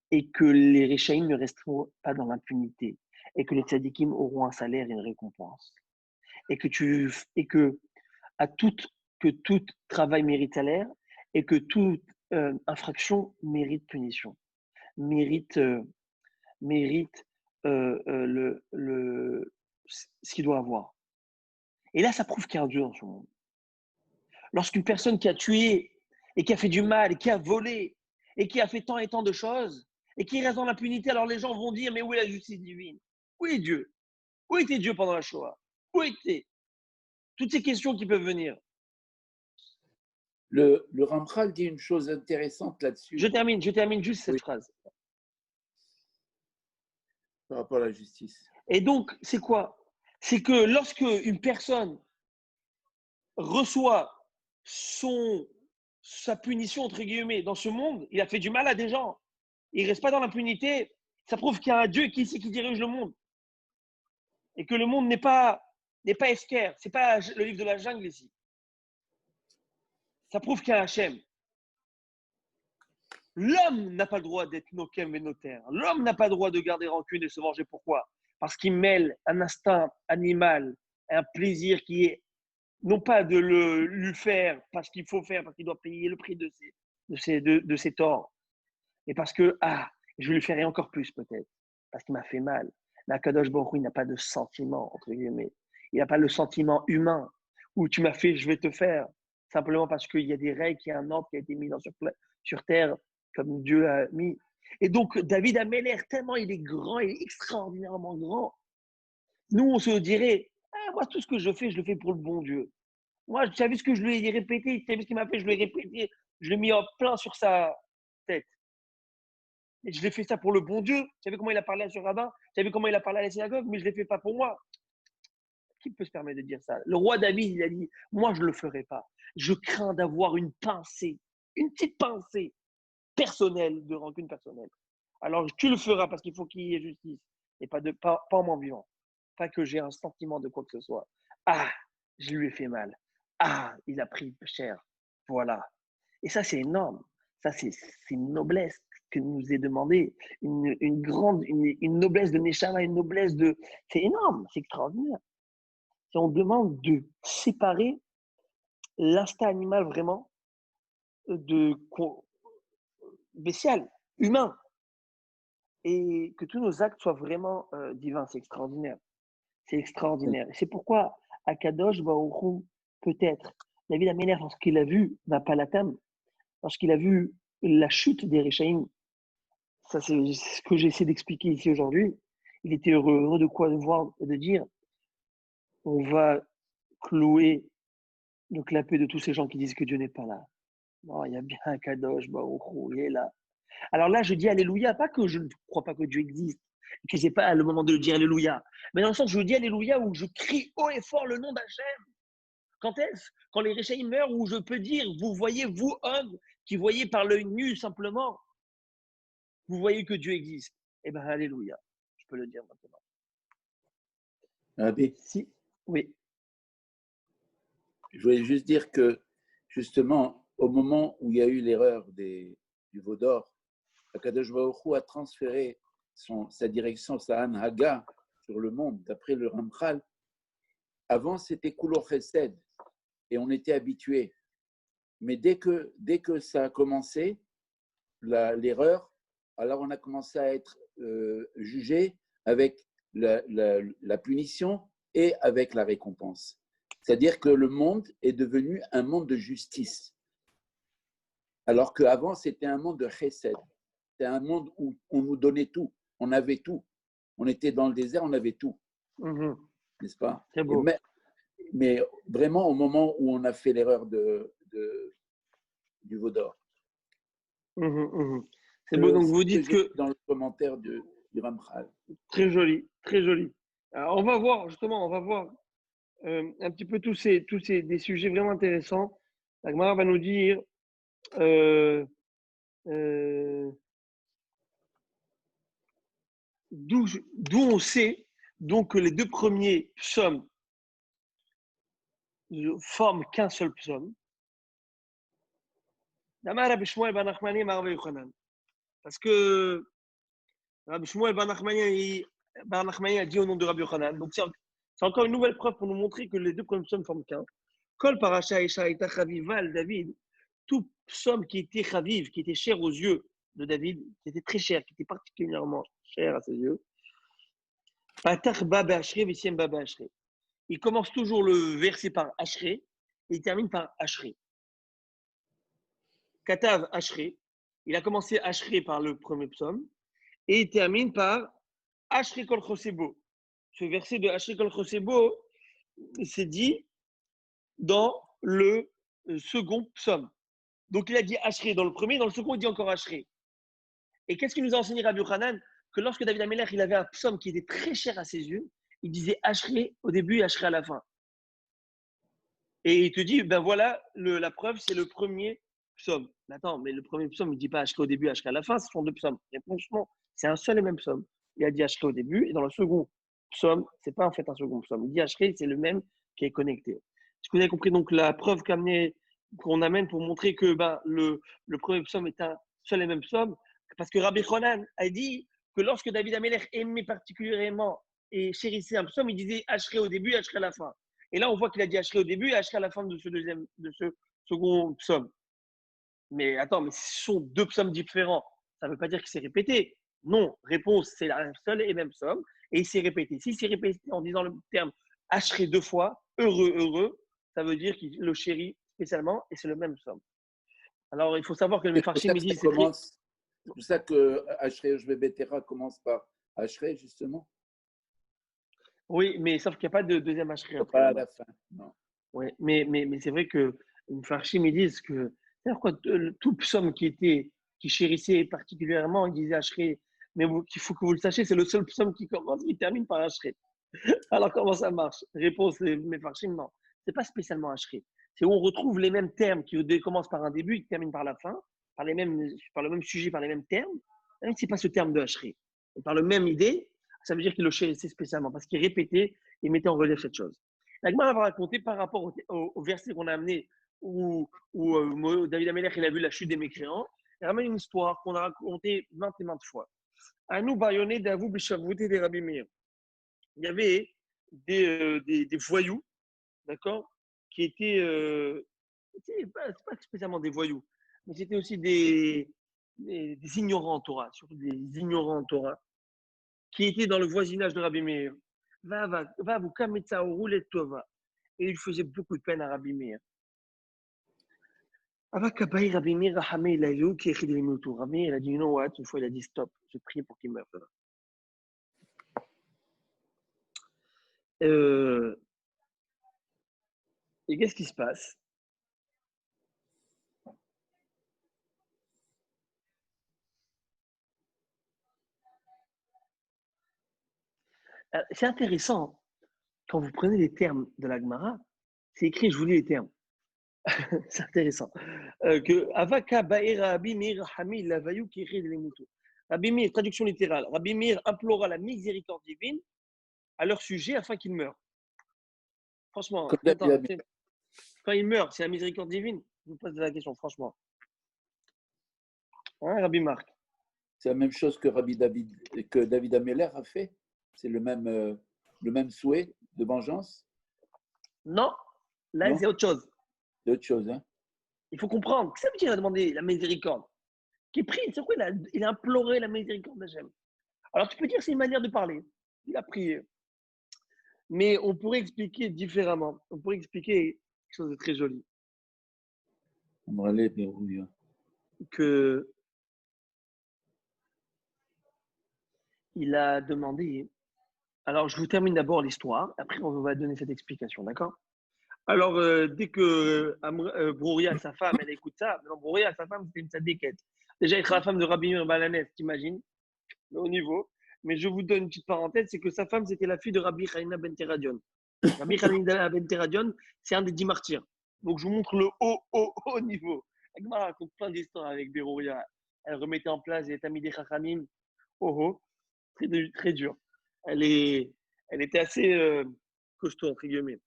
et que les Réchaïm ne resteront pas dans l'impunité et que les tzadikim auront un salaire et une récompense. Et que tout travail mérite salaire et que toute infraction mérite punition, mérite ce qu'il doit avoir. Et là, ça prouve qu'il y a un Dieu dans ce monde. Lorsqu'une personne qui a tué et qui a fait du mal et qui a volé et qui a fait tant et tant de choses et qui reste dans l'impunité, alors les gens vont dire, mais où est la justice divine? Où est Dieu? Où était Dieu pendant la Shoah? Où était? Toutes ces questions qui peuvent venir. Le Ramchal dit une chose intéressante là-dessus. Je termine juste cette phrase. Par rapport à la justice. Et donc, c'est quoi? C'est que lorsque une personne reçoit sa punition, entre guillemets, dans ce monde, il a fait du mal à des gens. Il ne reste pas dans l'impunité. Ça prouve qu'il y a un Dieu qui dirige le monde. Et que le monde n'est pas Esker. Ce n'est pas le livre de la jungle ici. Ça prouve qu'il y a un Hachem. L'homme n'a pas le droit d'être nokem et notaire. L'homme n'a pas le droit de garder rancune et se venger. Pourquoi? Parce qu'il mêle un instinct animal, un plaisir qui est non pas de lui faire parce qu'il faut faire, parce qu'il doit payer le prix de ses torts, mais parce que, je vais lui faire et encore plus peut-être, parce qu'il m'a fait mal. Mais Akadosh Baruch Hu, il n'a pas de sentiment, entre guillemets. Il n'a pas le sentiment humain où tu m'as fait, je vais te faire. Simplement parce qu'il y a des règles, il y a un ordre qui a été mis sur terre, comme Dieu a mis. Et donc, David Améler, tellement il est grand, il est extraordinairement grand. Nous, on se dirait, moi, tout ce que je le fais pour le bon Dieu. Moi, tu as vu ce que je lui ai répété, tu as vu ce qu'il m'a fait, je lui ai répété, je l'ai mis en plein sur sa tête. Et je l'ai fait ça pour le bon Dieu. Tu as vu comment il a parlé à ce rabbin, tu as vu comment il a parlé à la synagogue, mais je ne l'ai fait pas pour moi. Qui peut se permettre de dire ça? Le roi David, il a dit, moi, je ne le ferai pas. Je crains d'avoir une pincée, une petite pincée personnelle, de rancune personnelle. Alors, tu le feras parce qu'il faut qu'il y ait justice et pas en m'en vivant. Pas que j'ai un sentiment de quoi que ce soit. Je lui ai fait mal. Il a pris cher. Voilà. Et ça, c'est énorme. Ça, c'est une noblesse que nous est demandée. Une noblesse de Neshama, une noblesse de. C'est énorme, c'est extraordinaire. Si on demande de séparer l'instinct animal vraiment de bestial, humain, et que tous nos actes soient vraiment divins, c'est extraordinaire. C'est extraordinaire. C'est pourquoi Akadosh Baruch Hu, peut-être, David Améler, lorsqu'il a vu Vapalatam, lorsqu'il a vu la chute des Réchaïm, ça c'est ce que j'essaie d'expliquer ici aujourd'hui, il était heureux de quoi? De voir, de dire, on va clouer le clapet de tous ces gens qui disent que Dieu n'est pas là. Non, il y a bien un Kadosh Baruch Hu, il est là. Alors là, je dis Alléluia, pas que je ne crois pas que Dieu existe, que c'est pas le moment de dire Alléluia, mais dans le sens, je dis Alléluia où je crie haut et fort le nom d'Hachem. Quand est-ce? Quand les Réchaïm meurent, où je peux dire, vous voyez, vous, hommes, qui voyez par l'œil nu simplement, vous voyez que Dieu existe. Eh bien, alléluia. Je peux le dire maintenant. Rabbi, Si, oui. je voulais juste dire que, justement, au moment où il y a eu l'erreur du veau d'or, Akadosh Baruch Hu a transféré sa direction, sa Hanhaga, sur le monde, d'après le Ramchal. Avant, c'était Kulo Chesed, et on était habitué. Mais dès que ça a commencé, l'erreur, alors on a commencé à être jugé avec la punition et avec la récompense. C'est-à-dire que le monde est devenu un monde de justice. Alors qu'avant, c'était un monde de chesed. C'était un monde où on nous donnait tout. On avait tout. On était dans le désert, on avait tout. N'est-ce pas? C'est beau. Mais vraiment, au moment où on a fait l'erreur du veau d'or. C'est beau, donc vous dites que… Dans le commentaire du Ramchal. Très joli, très joli. Alors, on va voir, justement, un petit peu tous ces des sujets vraiment intéressants. La Gemara va nous dire d'où on sait donc que les deux premiers psaumes ne forment qu'un seul psaume. Parce que Rabbi Shmuel Bar Nachmani a dit au nom de Rabbi Yochanan. Donc, c'est encore une nouvelle preuve pour nous montrer que les deux premiers psaumes forment qu'un. Kol parasha Isha eta chavival David, tout psaume qui était chaviv, qui était cher aux yeux de David, qui était très cher, qui était particulièrement cher à ses yeux. Patach ba be'ashrei v'siem ba be'ashrei. Il commence toujours le verset par ashrei et il termine par ashrei. Katav ashrei. Il a commencé ashrei par le premier psaume et il termine par ashrei kol chosebo. Ce verset de ashrei kol chosebo, c'est dit dans le second psaume. Donc, il a dit Ashrei dans le premier, dans le second, il dit encore Ashrei. Et qu'est-ce qu'il nous a enseigné Rabbi Yochanan? Que lorsque David Améler, il avait un psaume qui était très cher à ses yeux, il disait Ashrei au début et Ashrei à la fin. Et il te dit, ben voilà, la preuve, c'est le premier psaume. Mais attends, mais le premier psaume, il ne dit pas Ashrei au début, Ashrei à la fin, ce sont deux psaumes. Et franchement, c'est un seul et même psaume. Il a dit Ashrei au début, et dans le second psaume, ce n'est pas en fait un second psaume. Il dit Ashrei, c'est le même qui est connecté. Est-ce que vous avez compris donc la preuve qu'on amène pour montrer que le premier psaume est un seul et même psaume? Parce que Rabbi Yochanan a dit que lorsque David Améler aimait particulièrement et chérissait un psaume, il disait Ashrei au début, Ashrei à la fin. Et là, on voit qu'il a dit Ashrei au début et Ashrei à la fin de ce second psaume. Mais attends, mais ce sont deux psaumes différents. Ça ne veut pas dire que c'est répété. Non, réponse, c'est un seul et même psaume et il s'est répété. Si c'est répété en disant le terme Ashrei deux fois, heureux, heureux, ça veut dire qu'il le chérit spécialement et c'est le même psaume. Alors, il faut savoir que le Mefarshim, il dit C'est pour ça que Ashrei Betera commence par Ashrei, justement. Oui, mais sauf qu'il n'y a pas de deuxième Ashrei après. Pas à la fin, non. Oui, mais c'est vrai que les Mefarshim, ils disent que tout psaume qui chérissait particulièrement, il disait Ashrei. Mais il faut que vous le sachiez, c'est le seul psaume qui commence, qui termine par Ashrei. Alors, comment ça marche? Réponse, Mefarshim, non. Ce n'est pas spécialement Ashrei. C'est où on retrouve les mêmes termes qui commencent par un début et qui terminent par la fin, par le même sujet, par les mêmes termes. Même si ce n'est pas ce terme de Ashrei. Par la même idée, ça veut dire qu'il le chérissait spécialement parce qu'il répétait et mettait en relief cette chose. La Gemara va raconter par rapport au verset qu'on a amené où David Améler il a vu la chute des mécréants. Il ramène une histoire qu'on a racontée maintes et maintes fois. À nous, Bayoné, d'Avou, Bishavouté, des Rabbi Meir. Il y avait des voyous, d'accord, qui étaient, c'est pas spécialement des voyous, mais c'était aussi des ignorants en Torah, surtout des ignorants en Torah, qui étaient dans le voisinage de Rabbi Meir. Va vous kametsa roulet tova. Et il faisait beaucoup de peine à Rabbi Meir. Rabbi Meir a dit, you know what, une fois il a dit stop, je prie pour qu'il meure. Et qu'est-ce qui se passe? C'est intéressant, quand vous prenez les termes de la Gemara, C'est écrit, je vous lis les termes. C'est intéressant. Que Avaka Baera Rabbi Meir Hami Lavayou Kiri les moutons. Rabbi Meir, traduction littérale. Rabbi Meir implora la miséricorde divine à leur sujet afin qu'ils meurent. Franchement, Comme David Améler. quand ils meurent, c'est la miséricorde divine. Je vous pose la question, franchement. Hein, Rabbi Marc? C'est la même chose que David Améler a fait. C'est le même souhait de vengeance. Non, là, Non, c'est autre chose. c'est autre chose. Hein. Il faut comprendre. Qu'est-ce que ça veut dire, il a demandé la miséricorde? Qui prie, c'est quoi? Il a imploré la miséricorde d'Hachem. Alors, tu peux dire que c'est une manière de parler. Il a prié. Mais on pourrait expliquer différemment. On pourrait expliquer quelque chose de très joli. Que il a demandé. Alors, je vous termine d'abord l'histoire. Après, on va donner cette explication, d'accord? Alors, dès que Brouria, sa femme, elle écoute ça, non, Brouria, sa femme, c'était une tzadékette. Déjà, être la femme de Rabbi Meir Balanès, t'imagines, au niveau. Mais je vous donne une petite parenthèse, c'est que sa femme, c'était la fille de Rabbi Hanina ben Teradion. Rabbi Hanina ben Teradion, c'est un des 10 martyrs. Donc, je vous montre le haut niveau. La Gemara raconte plein d'histoires avec Brouria. Elle remettait en place les Tamidei Chachamim. Très dur. Elle était assez costaud, entre guillemets.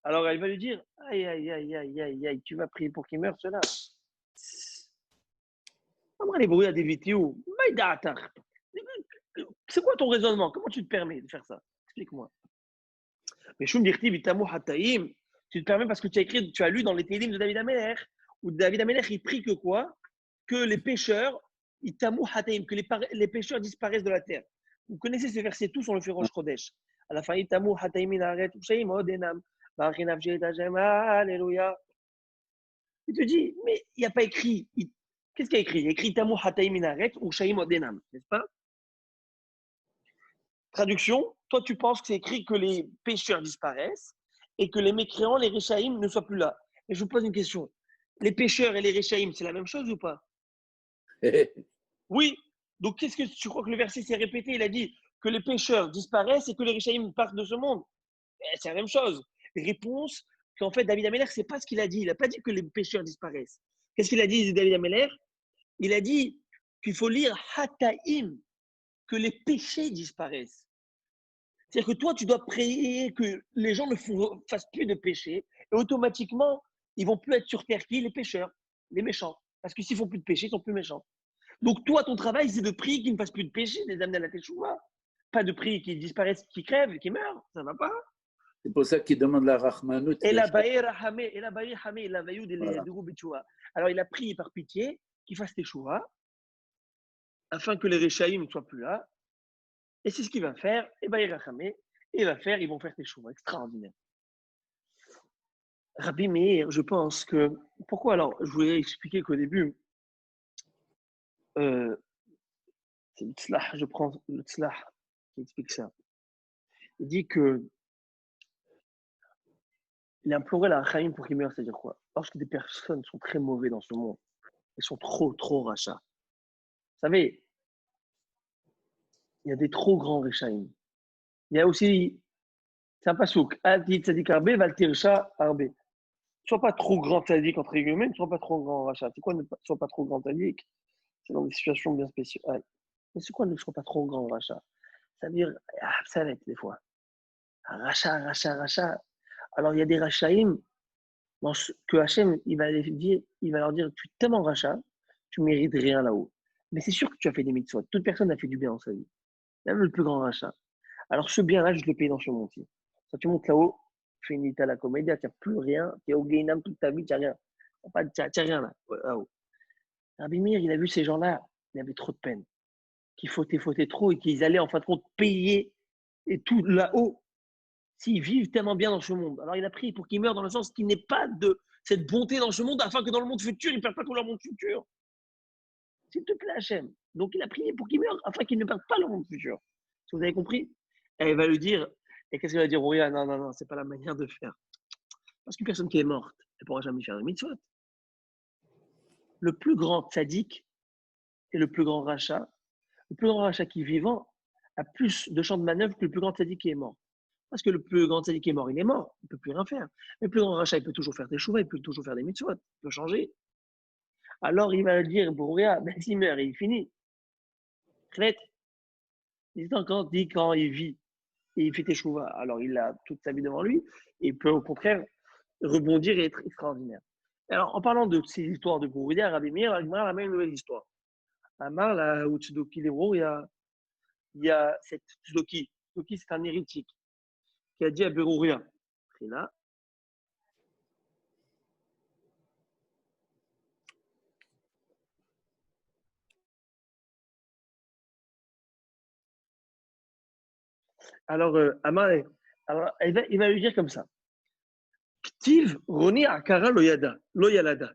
Alors, elle va lui dire, aïe, aïe, aïe, aïe, aïe, aïe, tu vas prier pour qu'il meure, cela. C'est quoi ton raisonnement? Comment tu te permets de faire ça? Explique-moi. Mais Shum Dirti Vitamu Hataim, tu te permets parce que tu as lu dans les Télim de David Améler, où David Améler, il prie que quoi? Que les pécheurs, Itamu Hataim, que les pécheurs disparaissent de la terre. Vous connaissez ces versets tous, on le fait Rosh Chodesh. À la fin, Itamu Hataim Inaret, Ushaim Odenam. Alléluia. Il te dit, mais il n'y a pas écrit. Qu'est-ce qu'il y a écrit? Il y a écrit Tamu Hataim Minaret ou Shaim Odenam, n'est-ce pas? Traduction, toi tu penses que c'est écrit que les pécheurs disparaissent et que les mécréants, les Réchaïm, ne soient plus là. Et je vous pose une question. Les pécheurs et les Réchaïm, c'est la même chose ou pas? Oui. Donc qu'est-ce que tu crois que le verset s'est répété? Il a dit que les pécheurs disparaissent et que les Réchaïm partent de ce monde. C'est la même chose. Réponse qu'en fait, David Améler, c'est pas ce qu'il a dit. Il n'a pas dit que les pécheurs disparaissent. Qu'est-ce qu'il a dit, David Améler? Il a dit qu'il faut lire Hataim, que les péchés disparaissent. C'est-à-dire que toi, tu dois prier que les gens ne fassent plus de péchés et automatiquement, ils vont plus être sur terre qui? Les pécheurs, les méchants. Parce que s'ils font plus de péchés, ils sont plus méchants. Donc toi, ton travail, c'est de prier qu'ils ne fassent plus de péchés, de les amener à la Teshuvah. Pas de prier qu'ils disparaissent, qu'ils crèvent, qu'ils meurent. Ça ne va pas. C'est pour ça qu'il demande la Rahmanout. Alors il a prié par pitié qu'il fasse Teshuvah afin que les Réchaïm ne soient plus là. Et c'est ce qu'il va faire. Et ils vont faire Teshuvah. Extraordinaire. Rabbi Meir, je pense que. Pourquoi alors? Je voulais expliquer qu'au début, c'est le tzlah, je prends le tzlah qui explique ça. Il dit que il a imploré la Chaim pour qu'il meure, c'est-à-dire quoi? Lorsque des personnes sont très mauvaises dans ce monde, elles sont trop rachats. Vous savez, il y a des trop grands Rechaim. Il y a aussi, c'est un pasouk, Ati tzadik arbe, val tirsha arbe. Sois pas trop grand tzadik entre guillemets, ne sois pas trop grand rachat. C'est quoi ne sois pas trop grand tzadik? C'est dans des situations bien spéciales. Mais c'est quoi ne sois pas trop grand rachat? Ça veut dire, ça va être des fois. Rachat. Alors il y a des rachaim que Hachem, il va leur dire, tu es tellement rachat, tu mérites rien là-haut. Mais c'est sûr que tu as fait des mitzvot. Toute personne a fait du bien dans sa vie. Même le plus grand rachat. Alors ce bien-là, je le paye dans ce monde-ci. Quand tu montes là-haut, tu fais une à la comédie, tu n'as plus rien, tu es au Gainam toute ta vie, tu n'as rien. Tu n'as rien là-haut. Rabbi Meir, il a vu ces gens-là, il avait trop de peine. Qu'ils fautaient trop et qu'ils allaient en fin de compte payer et tout là-haut. S'ils vivent tellement bien dans ce monde. Alors il a prié pour qu'ils meurent dans le sens qu'il n'ait pas de cette bonté dans ce monde afin que dans le monde futur, ils ne perdent pas tout leur monde futur. S'il te plaît, Hachem. Donc il a prié pour qu'ils meurent afin qu'ils ne perdent pas leur monde futur. Vous avez compris? Et il va lui dire, et qu'est-ce qu'il va dire? Ouria, non, c'est pas la manière de faire. Parce qu'une personne qui est morte, elle ne pourra jamais faire de mitzvot. Le plus grand tzaddik et le plus grand rachat qui est vivant a plus de champ de manœuvre que le plus grand tzaddik qui est mort. Parce que le plus grand tzaddik est mort, il est mort. Il ne peut plus rien faire. Mais le plus grand rachat, il peut toujours faire des chouvas, il peut toujours faire des mitzvot, il peut changer. Alors il va dire, Brouria, ben, s'il meurt, il finit. Chlette. Quand il vit et il fait tes chouvas, alors il a toute sa vie devant lui et il peut au contraire rebondir et être extraordinaire. Alors, en parlant de ces histoires de Brouria, Rabbi Meir, Agmar a même une nouvelle histoire. Amar, là où Tsudoki Lebro, il y a cette Tsudoki. Tsudoki, c'est un hérétique qui a dit à Berouria, là, alors, alors il va lui dire comme ça. Ktiv Roni Akara Loyada, Loyalada.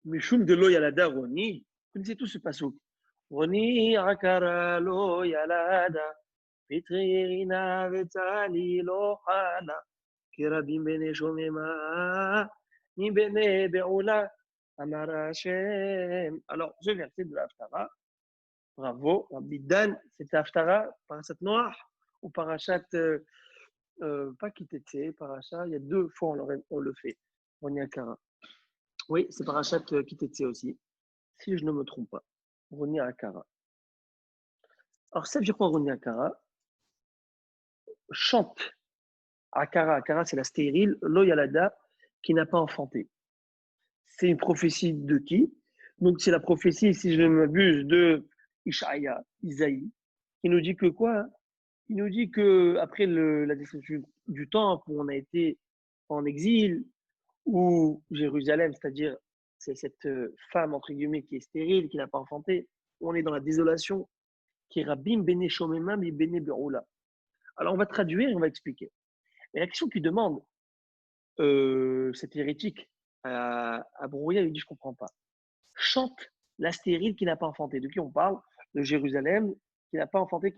Mishum de Loyalada Roni. Vous connaissez tous ce passage. Roni Akara Loyalada. Pitrina Vetali Lohana. Kirabim Bene Shomema. Ni Bene Beoula. Amara Hashem. Alors, ce verset de l'Aftara. Bravo, Rabbi Dan, c'était Haftara, Parashat Noach ou Parashat, pas Kitetse, Parashat, il y a 2 fois on le fait, Roni Akara. Oui, c'est Parashat Kitetse aussi, si je ne me trompe pas, Roni Akara. Alors, ça veut dire quoi Roni Akara? Chante. Akara, Akara, c'est la stérile, Loyalada, qui n'a pas enfanté. C'est une prophétie de qui? Donc, c'est la prophétie, si je ne m'abuse, de Ishaïa, Isaïe, qui nous dit que quoi? Il nous dit que après la destruction du temple, où on a été en exil, ou Jérusalem, c'est-à-dire c'est cette femme entre guillemets qui est stérile, qui n'a pas enfanté, on est dans la désolation, qui est Rabim Bene Shomema mi Bene Beroula. Alors on va traduire et on va expliquer. Mais la question qu'il demande, cet hérétique à Brouilla, il dit je comprends pas. Chante la stérile qui n'a pas enfanté. De qui on parle? De Jérusalem, qui n'a pas enfanté,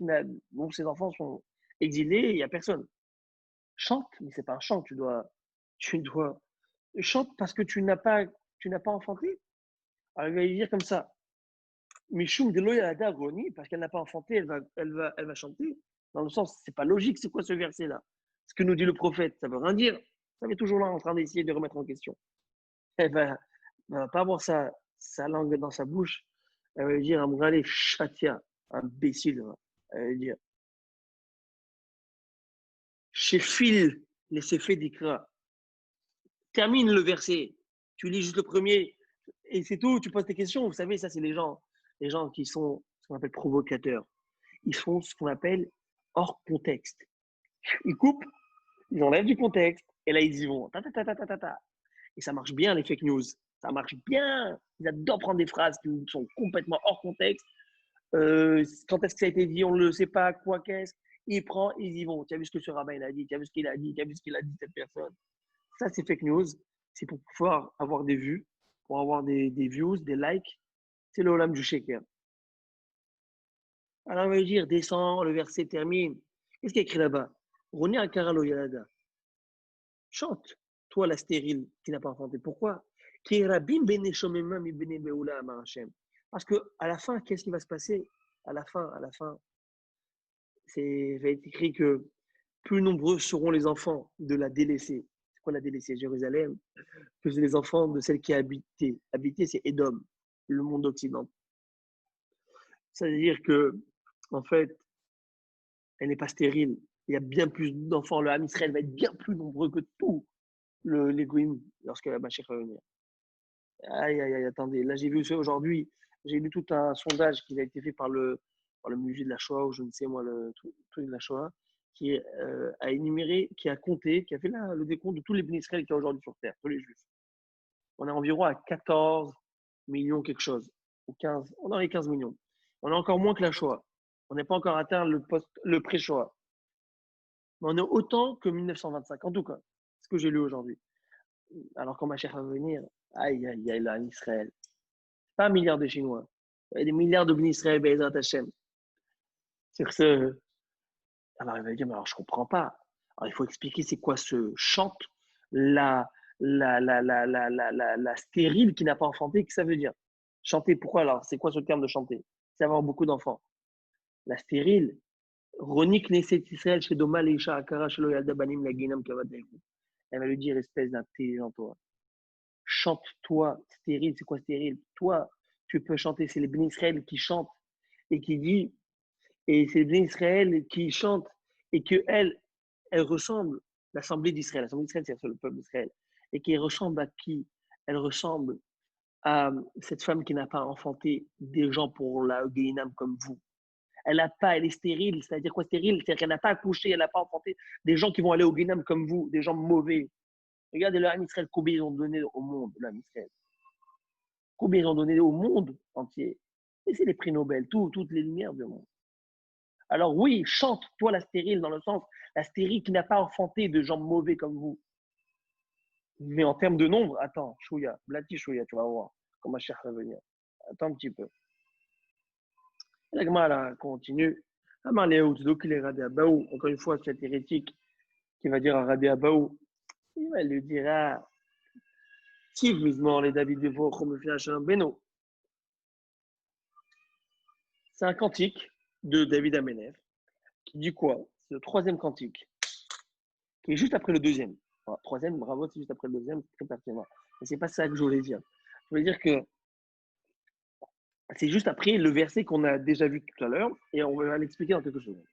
dont ses enfants sont exilés, il n'y a personne. Chante, mais c'est pas un chant, tu dois chante parce que tu n'as pas enfanté. Alors il va dire comme ça. Mishum de Loyalada Roni, parce qu'elle n'a pas enfanté, elle va chanter. Dans le sens, c'est pas logique, c'est quoi ce verset-là? Ce que nous dit le prophète, ça veut rien dire. Ça est toujours là en train d'essayer de remettre en question. Elle va pas avoir sa langue dans sa bouche. Elle va dire Amrale Shatia, imbécile. Elle va dire Shefil, les Sefé d'Ikra. Termine le verset. Tu lis juste le premier et c'est tout. Tu poses tes questions. Vous savez, ça, c'est les gens qui sont ce qu'on appelle provocateurs. Ils font ce qu'on appelle hors contexte. Ils coupent, ils enlèvent du contexte et là, ils y vont. Ta, ta, ta, ta, ta, ta, ta. Et ça marche bien, les fake news. Ça marche bien. Ils adorent prendre des phrases qui sont complètement hors contexte. Quand est-ce que ça a été dit, on ne le sait pas, quoi qu'est-ce. Ils prennent, ils y vont. Tu as vu ce que ce rabbin a dit, tu as vu ce qu'il a dit, tu as vu ce qu'il a dit cette personne. Ça, c'est fake news. C'est pour pouvoir avoir des vues, pour avoir des views, des likes. C'est le olam du shaker. Alors, on va lui dire, descend, le verset termine. Qu'est-ce qu'il y a écrit là-bas? Roni Akara Loyalada. Chante, toi la stérile qui n'a pas enfanté. Pourquoi? Parce que à la fin, qu'est-ce qui va se passer? À la fin, il va être écrit que plus nombreux seront les enfants de la délaissée. C'est quoi la délaissée? Jérusalem. Que c'est les enfants de celle qui a habité. Habité, c'est Édom, le monde occidental. Ça veut dire que, en fait, elle n'est pas stérile. Il y a bien plus d'enfants. Le Ham Israël va être bien plus nombreux que tout les Goïm lorsque la Mashiach va venir. Aïe, aïe, aïe, attendez. Là, j'ai vu aujourd'hui, j'ai lu tout un sondage qui a été fait par le musée de la Shoah, ou je ne sais moi, le truc de la Shoah, qui a énuméré, qui a compté, qui a fait le décompte de tous les bénis Israël qu'il y a aujourd'hui sur Terre, tous les Juifs. On est environ à 14 millions quelque chose, ou 15, on est dans les 15 millions. On est encore moins que la Shoah. On n'est pas encore atteint le pré-Shoah. Mais on est autant que 1925, en tout cas, ce que j'ai lu aujourd'hui. Alors quand ma chère va venir, aïe, aïe, aïe, là, en Israël. Pas un milliard de Chinois. Il y a des milliards de bénis Israël, Bézat Hashem. Sur ce. Alors il va dire, mais alors je ne comprends pas. Alors il faut expliquer c'est quoi ce chante, la stérile qui n'a pas enfanté, que ça veut dire. Chanter, pourquoi alors? C'est quoi ce terme de chanter? C'est avoir beaucoup d'enfants. La stérile, Roni Knesset Israël chez Doma Leisha Akara Shelo Yalda Banim Laginam Kavadeku. Elle va lui dire, espèce d'intelligent, toi. Chante-toi, stérile, c'est quoi stérile? Toi, tu peux chanter, c'est les bénis Israël qui chantent et qui dit, et c'est les bénis Israël qui chantent et qu'elle, elle ressemble, l'assemblée d'Israël, l'assemblée d'Israël, c'est le peuple d'Israël, et qui ressemble à qui? Elle ressemble à cette femme qui n'a pas enfanté des gens pour la Guéinam comme vous. Elle n'a pas, elle est stérile, c'est-à-dire quoi stérile? C'est-à-dire qu'elle n'a pas accouché, elle n'a pas enfanté des gens qui vont aller au Guéinam comme vous, des gens mauvais. Regardez le Ham Israël, combien ils ont donné au monde, le Ham Israël. Combien ils ont donné au monde entier. Et c'est les prix Nobel, toutes les lumières du monde. Alors oui, chante, toi la stérile, dans le sens, la stérile qui n'a pas enfanté de gens mauvais comme vous. Mais en termes de nombre, attends, Chouya, Blati Chouya, tu vas voir comment cher va venir. Attends un petit peu. La Gemara continue. Encore une fois, cet hérétique qui va dire à Rabbi Abaou, il va lui dire, ah, si vivement les David de Vaux, Beno. C'est un cantique de David Amenev qui dit quoi? C'est le troisième cantique, qui est juste après le deuxième. Enfin, troisième, bravo, c'est juste après le deuxième, c'est très pertinent. Mais c'est pas ça que je voulais dire. Je voulais dire que c'est juste après le verset qu'on a déjà vu tout à l'heure, et on va l'expliquer dans quelques secondes.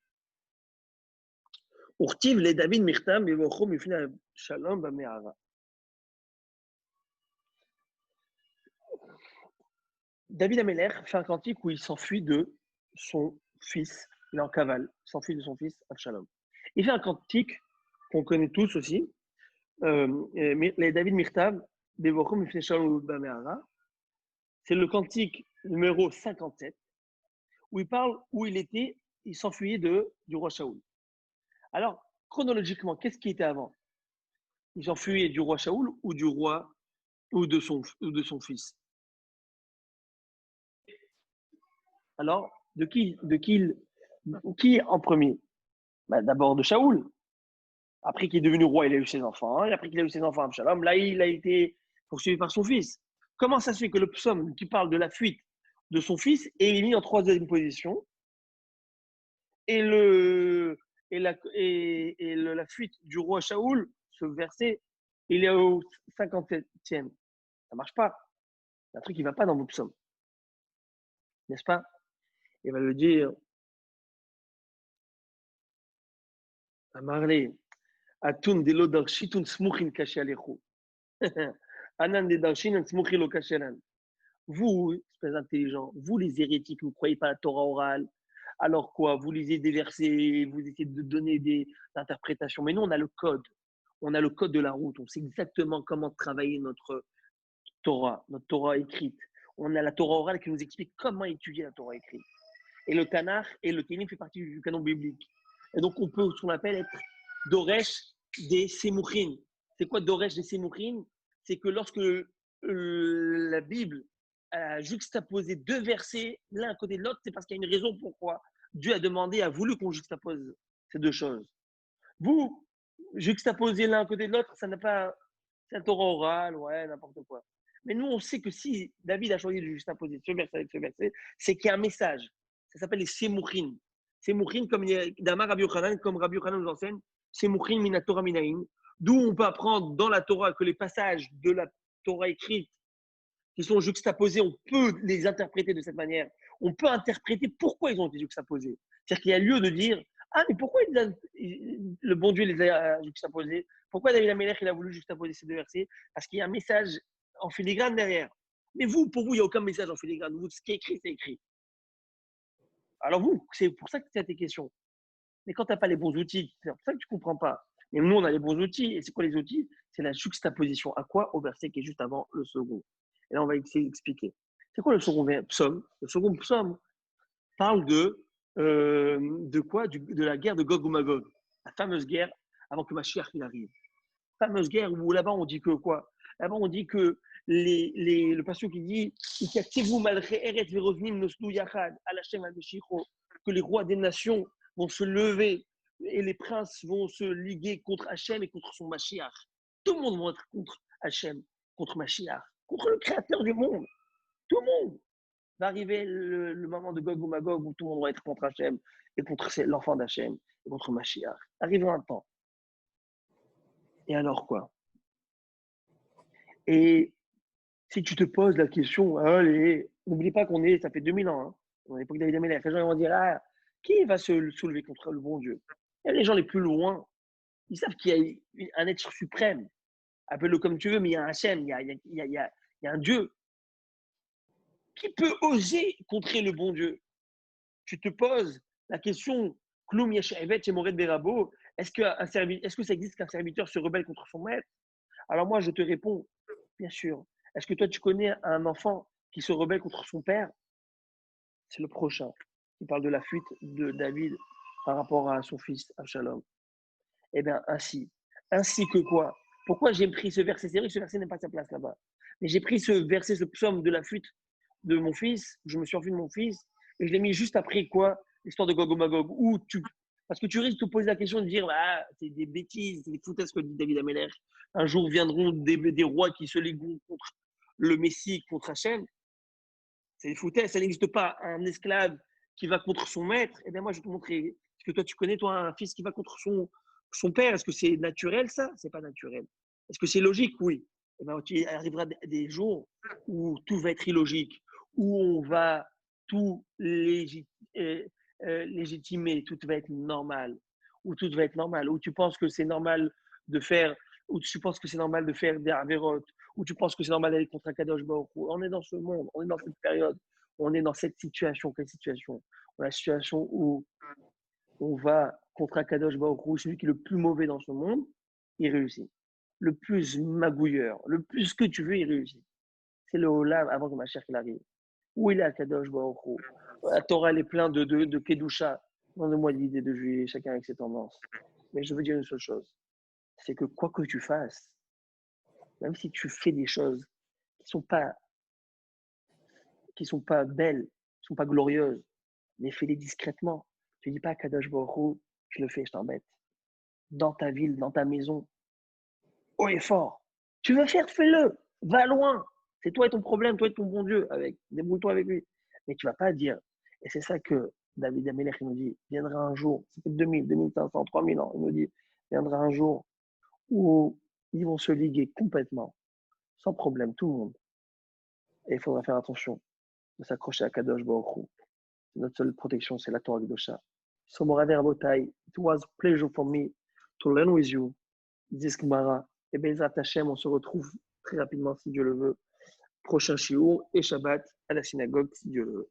Urtiv les David Mirtam, Bevocho Mifina Shalom Bameara. David Ameler fait un cantique où il s'enfuit de son fils, il est en cavale, il s'enfuit de son fils Avshalom. Il fait un cantique qu'on connaît tous aussi, les David Mirtav, Bevochom Mifnei Shalom Bameara. C'est le cantique numéro 57, où il parle où il s'enfuyait du roi Shaoul. Alors, chronologiquement, qu'est-ce qui était avant? Il s'enfuyait du roi Shaoul ou du roi ou de son fils? Alors, qui en premier? D'abord de Shaoul. Après qu'il est devenu roi, il a eu ses enfants. Et après qu'il a eu ses enfants, Absalom, là, il a été poursuivi par son fils. Comment ça se fait que le psaume qui parle de la fuite de son fils est mis en troisième position et, la fuite du roi Shaoul, ce verset, il est au 57e. Ça ne marche pas. C'est un truc qui ne va pas dans vos psaumes. N'est-ce pas? Il va le dire à Marley. Atun de l'odarshitun smuchin kaché alechu. Anan de darshin smuchin lo kasheran. Vous, espèce intelligent, vous les hérétiques, vous ne croyez pas à la Torah orale. Alors quoi? Vous lisez des versets, vous essayez de donner des interprétations. Mais nous, on a le code. On a le code de la route. On sait exactement comment travailler notre Torah écrite. On a la Torah orale qui nous explique comment étudier la Torah écrite. Et le Tanakh et le Télim fait partie du canon biblique. Et donc, on peut, ce qu'on appelle être Doresh des Semuchin. C'est quoi Doresh des Semuchin? C'est que lorsque la Bible a juxtaposé deux versets l'un à côté de l'autre, c'est parce qu'il y a une raison pourquoi Dieu a voulu qu'on juxtapose ces deux choses. Vous, juxtaposer l'un à côté de l'autre, ça n'a pas. C'est un Torah oral, ouais, n'importe quoi. Mais nous, on sait que si David a choisi de juxtaposer ce verset avec ce verset, c'est qu'il y a un message. Ça s'appelle les Semuchin. Semuchin, comme Damar Rabbi Yochanan, comme Rabbi Yochanan nous enseigne, Semuchin mina Torah minaïn. D'où on peut apprendre dans la Torah que les passages de la Torah écrite qui sont juxtaposés, on peut les interpréter de cette manière. On peut interpréter pourquoi ils ont été juxtaposés. C'est-à-dire qu'il y a lieu de dire ah, mais pourquoi le bon Dieu les a juxtaposés? Pourquoi David Amelech il a voulu juxtaposer ces deux versets? Parce qu'il y a un message en filigrane derrière. Mais vous, pour vous, il n'y a aucun message en filigrane. Vous, ce qui est écrit, c'est écrit. Alors vous, c'est pour ça que tu as tes questions. Mais quand tu n'as pas les bons outils, c'est pour ça que tu ne comprends pas. Mais nous, on a les bons outils. Et c'est quoi les outils? C'est la juxtaposition. À quoi? Au verset qui est juste avant le second. Et là, on va essayer d'expliquer. C'est quoi le second psaume? Le second psaume parle de quoi? De la guerre de Gog ou Magog. La fameuse guerre avant que Mashiach il arrive. La fameuse guerre où là-bas, on dit que quoi? Là-bas, on dit que le passage qui dit que les rois des nations vont se lever et les princes vont se liguer contre Hachem et contre son Mashiach. Tout le monde va être contre Hachem, contre Mashiach, contre le créateur du monde. Tout le monde. va arriver le moment de Gog ou Magog où tout le monde va être contre Hachem et contre l'enfant d'Hachem et contre Mashiach. Arrivera un temps. Et alors quoi? Et si tu te poses la question, allez, n'oublie pas ça fait 2000 ans, hein, à l'époque de David Améler, les gens vont dire, qui va se soulever contre le bon Dieu? Et les gens les plus loin, ils savent qu'il y a un être suprême, appelle-le comme tu veux, mais il y a un Hachem, il y a un Dieu. Qui peut oser contrer le bon Dieu? Tu te poses la question, Kloum Yeshevet chez Mored Berabo, est-ce que ça existe qu'un serviteur se rebelle contre son maître? Alors moi, je te réponds, bien sûr. Est-ce que toi, tu connais un enfant qui se rebelle contre son père? C'est le prochain. Il parle de la fuite de David par rapport à son fils Absalom. Eh bien, ainsi. Ainsi que quoi? Pourquoi j'ai pris ce verset? C'est vrai que ce verset n'est pas sa place là-bas. Mais j'ai pris ce verset, ce psaume de la fuite de mon fils, je me suis enfui de mon fils, et je l'ai mis juste après quoi? L'histoire de Gog et Magog. Parce que tu risques de te poser la question de dire, c'est des bêtises, c'est des foutaises que dit David Améler. Un jour viendront des rois qui se ligueront contre le Messie, contre Hachem. C'est des foutaises, ça n'existe pas. Un esclave qui va contre son maître, eh bien moi je vais te montrer. Est-ce que toi tu connais, toi, un fils qui va contre son père? Est-ce que c'est naturel ça? C'est pas naturel. Est-ce que c'est logique? Oui. Eh bien, il arrivera des jours où tout va être illogique, où on va tout légitimer, tout va être normal, où tout va être normal, où tu penses que c'est normal de faire, où tu penses que c'est normal de faire des avérotes, où tu penses que c'est normal d'aller contre un Kadosh Baruch Hu. On est dans ce monde, on est dans cette période, on est dans cette situation. Quelle situation? La situation où on va contre un Kadosh Baruch Hu, celui qui est le plus mauvais dans ce monde, il réussit. Le plus magouilleur, le plus que tu veux, il réussit. C'est le Olam avant que ma chère arrive. Où il est à Kadosh Baruch Hu? La Torah, elle est pleine de Kedusha. Demande-moi l'idée de juillet, chacun avec ses tendances. Mais je veux dire une seule chose, c'est que quoi que tu fasses, même si tu fais des choses qui sont pas belles, qui sont pas glorieuses, mais fais-les discrètement. Tu dis pas à Kadosh Baruch Hu, je le fais, je t'embête. Dans ta ville, dans ta maison, haut et fort. Tu veux faire, fais-le. Va loin. C'est toi et ton problème, toi et ton bon Dieu. Débrouille-toi avec lui. Mais tu vas pas dire. Et c'est ça que David Améler nous dit. Viendra un jour, c'est peut-être 2000, 2500, 3000 ans. Il nous dit, viendra un jour où ils vont se liguer complètement, sans problème, tout le monde. Et il faudra faire attention de s'accrocher à Kadosh Baruch Hu. Notre seule protection, c'est la Torah Kedosha. Somoraver Botai, it was a pleasure for me to learn with you. This Gemara. Et Bezrat Hashem, on se retrouve très rapidement, si Dieu le veut. Prochain shiur et Shabbat à la synagogue, si Dieu le veut.